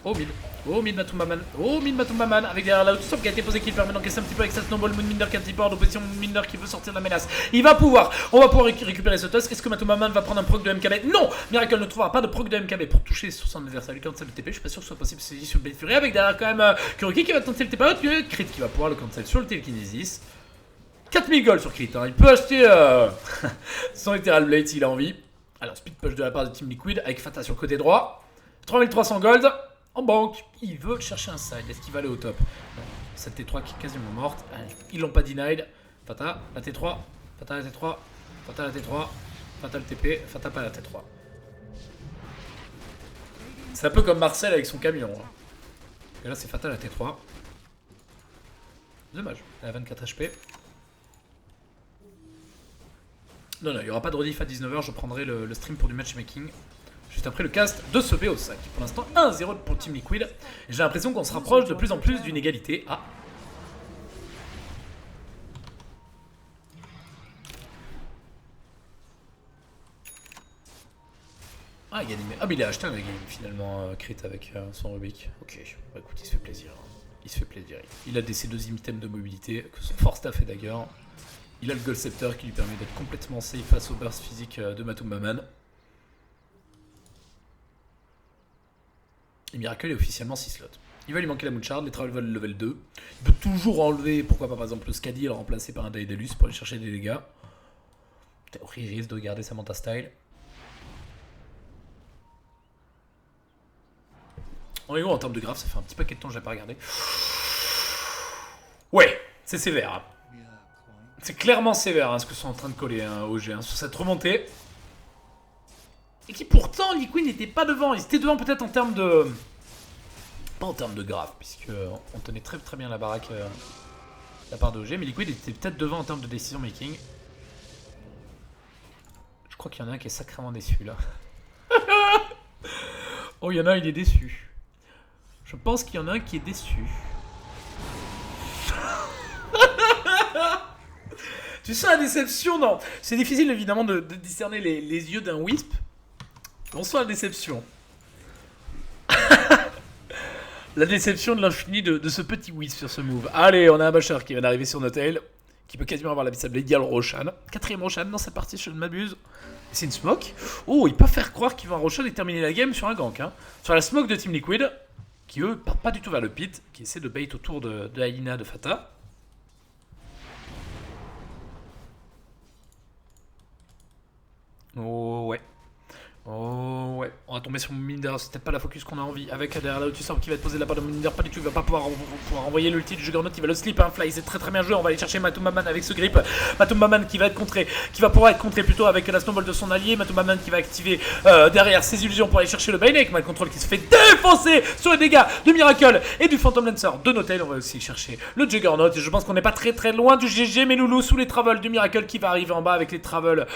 Oh mid Matumbaman. Oh mid Matumbaman. Avec derrière la Lotus Orb qui a été posée, qui permet d'encaisser un petit peu avec sa snowball. Moonminder qui a un petit peu hors d'opposition. Moonminder qui veut sortir de la menace. On va pouvoir récupérer ce Tusk. Est-ce que Matumbaman va prendre un proc de MKB? Non. Miracle ne trouvera pas de proc de MKB pour toucher sur son adversaire. Lui cancel le TP. Je suis pas sûr que ce soit possible. C'est sur le Blade Fury. Avec derrière quand même Kuroki qui va tenter le TP out. Crit qui va pouvoir le cancel sur le Telekinesis. 4000 gold sur Crit. Hein. Il peut acheter son Ethereal Blade s'il a envie. Alors speed push de la part de Team Liquid avec Fata sur le côté droit. 3300 gold. En banque, il veut chercher un side. Est-ce qu'il va aller au top? Non. Cette T3 qui est quasiment morte. Allez. Ils l'ont pas denied. Fata, la T3. Fata, la T3. Fata, la T3. Fata, le TP. Fata, pas la T3. C'est un peu comme Marcel avec son camion. Hein. Et là, c'est Fata, la T3. Dommage. Elle a 24 HP. Non, il n'y aura pas de rediff à 19h. Je prendrai le stream pour du matchmaking. Juste après le cast de ce BO5. Pour l'instant, 1-0 pour Team Liquid. J'ai l'impression qu'on se rapproche de plus en plus d'une égalité. Ah. Ah, il y a des... Ah, mais il a acheté un game finalement, Crit avec son Rubik. Ok, bah écoute, il se fait plaisir. Il se fait plaisir. Il a ses deux items de mobilité, que son Force Staff et Dagger. Il a le Gold Scepter qui lui permet d'être complètement safe face au burst physique de Matumbaman. Et Miracle est officiellement 6 slots. Il va lui manquer la Moonshard, les Travel Vol level 2. Il peut toujours enlever, pourquoi pas par exemple le Skadi et le remplacer par un Daedalus pour aller chercher des dégâts. Il risque de garder sa Manta Style. En gros, en termes de graph, ça fait un petit paquet de temps que j'ai pas regardé. Ouais, c'est sévère. Hein. C'est clairement sévère hein, ce que sont en train de coller hein, OG hein, sur cette remontée. Et qui pourtant, Liquid n'était pas devant. Ils étaient devant peut-être en termes de... Pas en termes de graph, puisque on tenait très très bien la baraque de la part d'OG. Mais Liquid était peut-être devant en termes de decision making. Je crois qu'il y en a un qui est sacrément déçu là. Oh, il y en a un, il est déçu. Je pense qu'il y en a un qui est déçu. Tu sens la déception? Non. C'est difficile évidemment de discerner les yeux d'un Wisp. On sent la déception. La déception de l'infini de ce petit Wisp sur ce move. Allez, on a un Bachar qui vient d'arriver sur Notail. Qui peut quasiment avoir l'Abyssal Blade. Il y a le Roshan. 4ème Roshan dans cette partie, je ne m'abuse. C'est une smoke. Oh, ils peuvent faire croire qu'ils vont un Roshan et terminer la game sur un gank. Hein. Sur la smoke de Team Liquid. Qui eux partent pas du tout vers le pit. Qui essaie de bait autour de Aina de Fata. Oh ouais. Oh ouais, on va tomber sur Moonminder, c'est peut-être pas la focus qu'on a envie. Avec derrière la Lotus Orb qui va être posée de la part de Moonminder, pas du tout, il va pas pouvoir envoyer l'ulti du Juggernaut, il va le slip un fly, c'est très très bien joué. On va aller chercher Matumbaman avec ce grip. Matumbaman qui va être contré, qui va pouvoir être contré plutôt avec la snowball de son allié. Matumbaman qui va activer derrière ses illusions pour aller chercher le Bainek. Mal contrôle qui se fait défoncer sur les dégâts de Miracle et du Phantom Lancer de Notail. On va aussi chercher le Juggernaut et je pense qu'on n'est pas très très loin du GG. Mais Loulou sous les travels du Miracle qui va arriver en bas avec les travels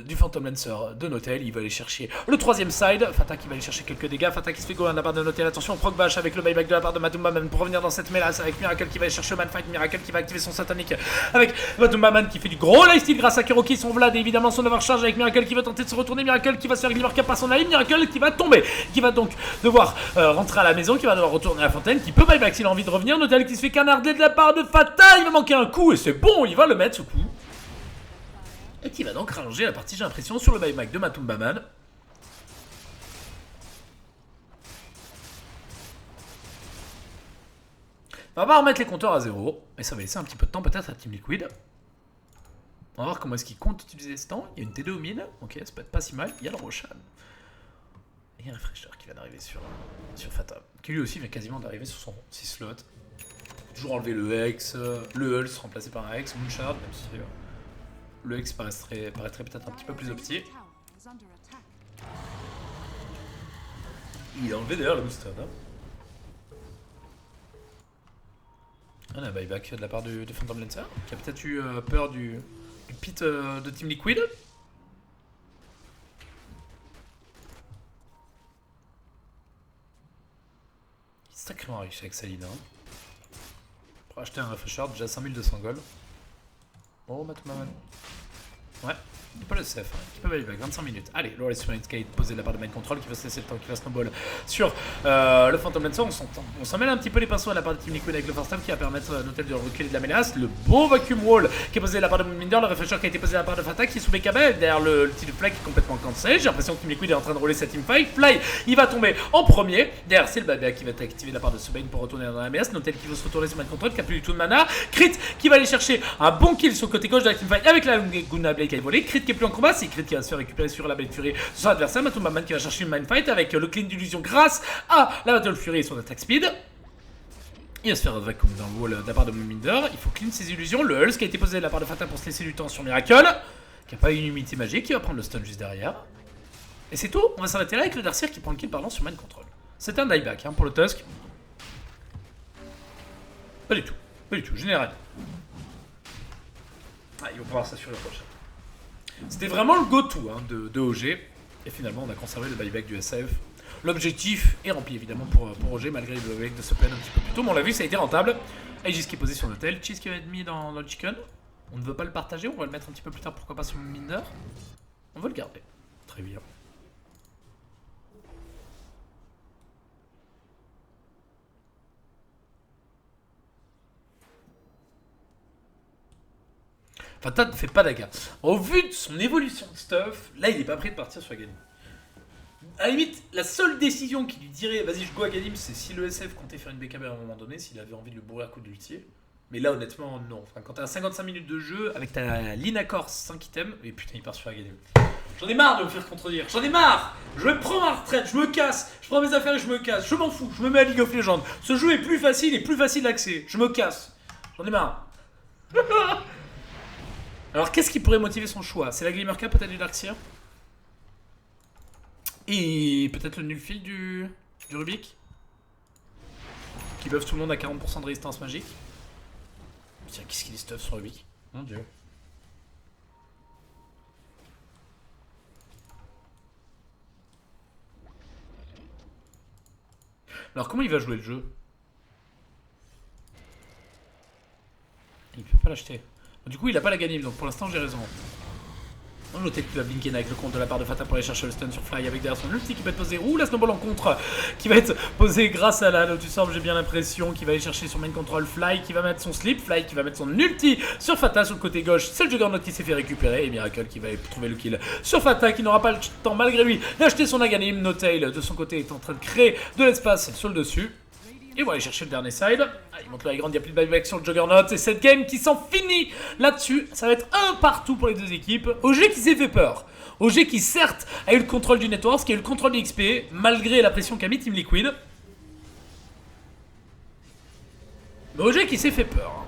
du Phantom Lancer de Notail. Il va aller chercher le troisième side side. Fata qui va aller chercher quelques dégâts. Fata qui se fait go de la part de Notel. Attention, proc bash avec le buyback de la part de Matumbaman pour revenir dans cette mélasse avec Miracle qui va aller chercher le man fight. Miracle qui va activer son satanique avec Matumbaman qui fait du gros lifesteal grâce à Kuroki, son Vlad et évidemment son overcharge avec Miracle qui va tenter de se retourner. Miracle qui va se faire glimmer cap par son aïe. Miracle qui va tomber, qui va donc devoir rentrer à la maison, qui va devoir retourner à la fontaine, qui peut buyback s'il a envie de revenir. Notel qui se fait canarder de la part de Fata. Il va manquer un coup et c'est bon, il va le mettre ce coup. Et qui va donc rallonger la partie, j'ai l'impression, sur le buyback de Matumbaman. On va remettre les compteurs à 0. Et ça va laisser un petit peu de temps peut-être à Team Liquid. On va voir comment est-ce qu'il compte utiliser ce temps. Il y a une TD au mid. Ok, ça peut être pas si mal. Il y a le Roshan. Et un Refresher qui vient d'arriver sur Fata. Qui lui aussi vient quasiment d'arriver sur son 6 slot. Toujours enlever le Hex. Le Hulse remplacé par un Hex. Moonshard, même si le Hex paraîtrait peut-être un petit peu plus opti. Il a enlevé d'ailleurs le booster. Hein. On a un buyback de la part de Phantom Lancer qui a peut-être eu peur du pit de Team Liquid. Il est sacrément riche avec Salina. Pour acheter un refresher, déjà 5200 gold. Oh, Matumbaman. Ouais, il peut le CF, hein. Qui peut buyback, 25 minutes. Allez, Lord sur une skate posé de la part de Mind Control qui va se laisser le temps, qui va snowball sur le Phantom Lancer. On s'en mêle un petit peu les pinceaux à la part de Team Liquid avec le first time qui va permettre à Notel de reculer de la menace. Le beau vacuum wall qui est posé de la part de Moonminder, le refresher qui a été posé de la part de Fata qui est sous BKB derrière le petit Fly qui est complètement cancellé. J'ai l'impression que Team Liquid est en train de rouler sa teamfight. Fly, il va tomber en premier. Derrière, c'est le buyback qui va être activé de la part de Subane pour retourner dans la menace. Notel qui veut se retourner sur Mind Control qui a plus du tout de mana. Crit qui va aller chercher un bon kill sur le côté gauche de la teamfight avec la Laguna Blade qui a volé. Crit qui est plus en combat, c'est Crit qui va se faire récupérer sur la Battle Fury sur son adversaire. Matumbaman qui va chercher une mindfight avec le clean d'illusion grâce à la Battle Fury et son attack speed. Il va se faire vacuum dans le wall de la part de Moonminder. Il faut clean ses illusions. Le Hulse qui a été posé de la part de Fata pour se laisser du temps sur Miracle, qui n'a pas une immunité magique, qui va prendre le stun juste derrière. Et c'est tout. On va s'arrêter là avec le Darkseer qui prend le kill pardon sur Mind Control. C'est un dieback hein, pour le Tusk. Pas du tout. Pas du tout. Général. Ah, ils vont pouvoir s'assurer le prochain. C'était vraiment le go-to hein, de OG. Et finalement, on a conservé le buyback du SF. L'objectif est rempli évidemment pour OG, malgré le buyback de ce plan un petit peu plus tôt. Mais on l'a vu, ça a été rentable. Aegis qui est posé sur l'hôtel. Cheese qui va être mis dans le chicken. On ne veut pas le partager, on va le mettre un petit peu plus tard, pourquoi pas sur le mineur. On veut le garder. Très bien. Fata ne fait pas d'aga. Au vu de son évolution de stuff, là il est pas prêt de partir sur Aghanim. À la limite, la seule décision qui lui dirait vas-y je go Aghanim, c'est si le SF comptait faire une BKB à un moment donné, s'il avait envie de le bourrer à coup d'ulti. Mais là honnêtement non. Enfin, quand t'as 55 minutes de jeu, avec ta Linacor 5 items, et putain il part sur Aghanim. J'en ai marre de me faire contredire, j'en ai marre. Je prends ma retraite, je me casse, je prends mes affaires et je me casse, je m'en fous, je me mets à League of Legends. Ce jeu est plus facile et plus facile d'accès, je me casse. J'en ai marre. Alors qu'est-ce qui pourrait motiver son choix? C'est la Glimmer Cap, peut-être du Darkseer? Et peut-être le Nullfield du Rubik? Qui buff tout le monde à 40% de résistance magique. Tiens, qu'est-ce qu'il est stuff sur Rubik? Mon dieu. Alors comment il va jouer le jeu? Il peut pas l'acheter. Du coup, il a pas la Aghanim, donc pour l'instant, j'ai raison. On note qu'il va blinker avec le compte de la part de Fata pour aller chercher le stun sur Fly avec derrière son ulti qui va être posé. Ouh, la snowball en contre qui va être posée grâce à la Lotus Orb, j'ai bien l'impression, qui va aller chercher sur Mind Control. Fly qui va mettre son slip, Fly qui va mettre son ulti sur Fata sur le côté gauche. C'est le Juggernaut qui s'est fait récupérer et Miracle qui va trouver le kill sur Fata qui n'aura pas le temps malgré lui d'acheter son Aghanim. Notail de son côté est en train de créer de l'espace sur le dessus. Et on va aller chercher le dernier side. Ah, il monte le high ground, il n'y a plus de buyback sur le Juggernaut. Et cette game qui s'en finit là-dessus. Ça va être un partout pour les deux équipes. OG qui s'est fait peur. OG qui certes a eu le contrôle du network, qui a eu le contrôle du XP, malgré la pression qu'a mis Team Liquid. Mais OG qui s'est fait peur.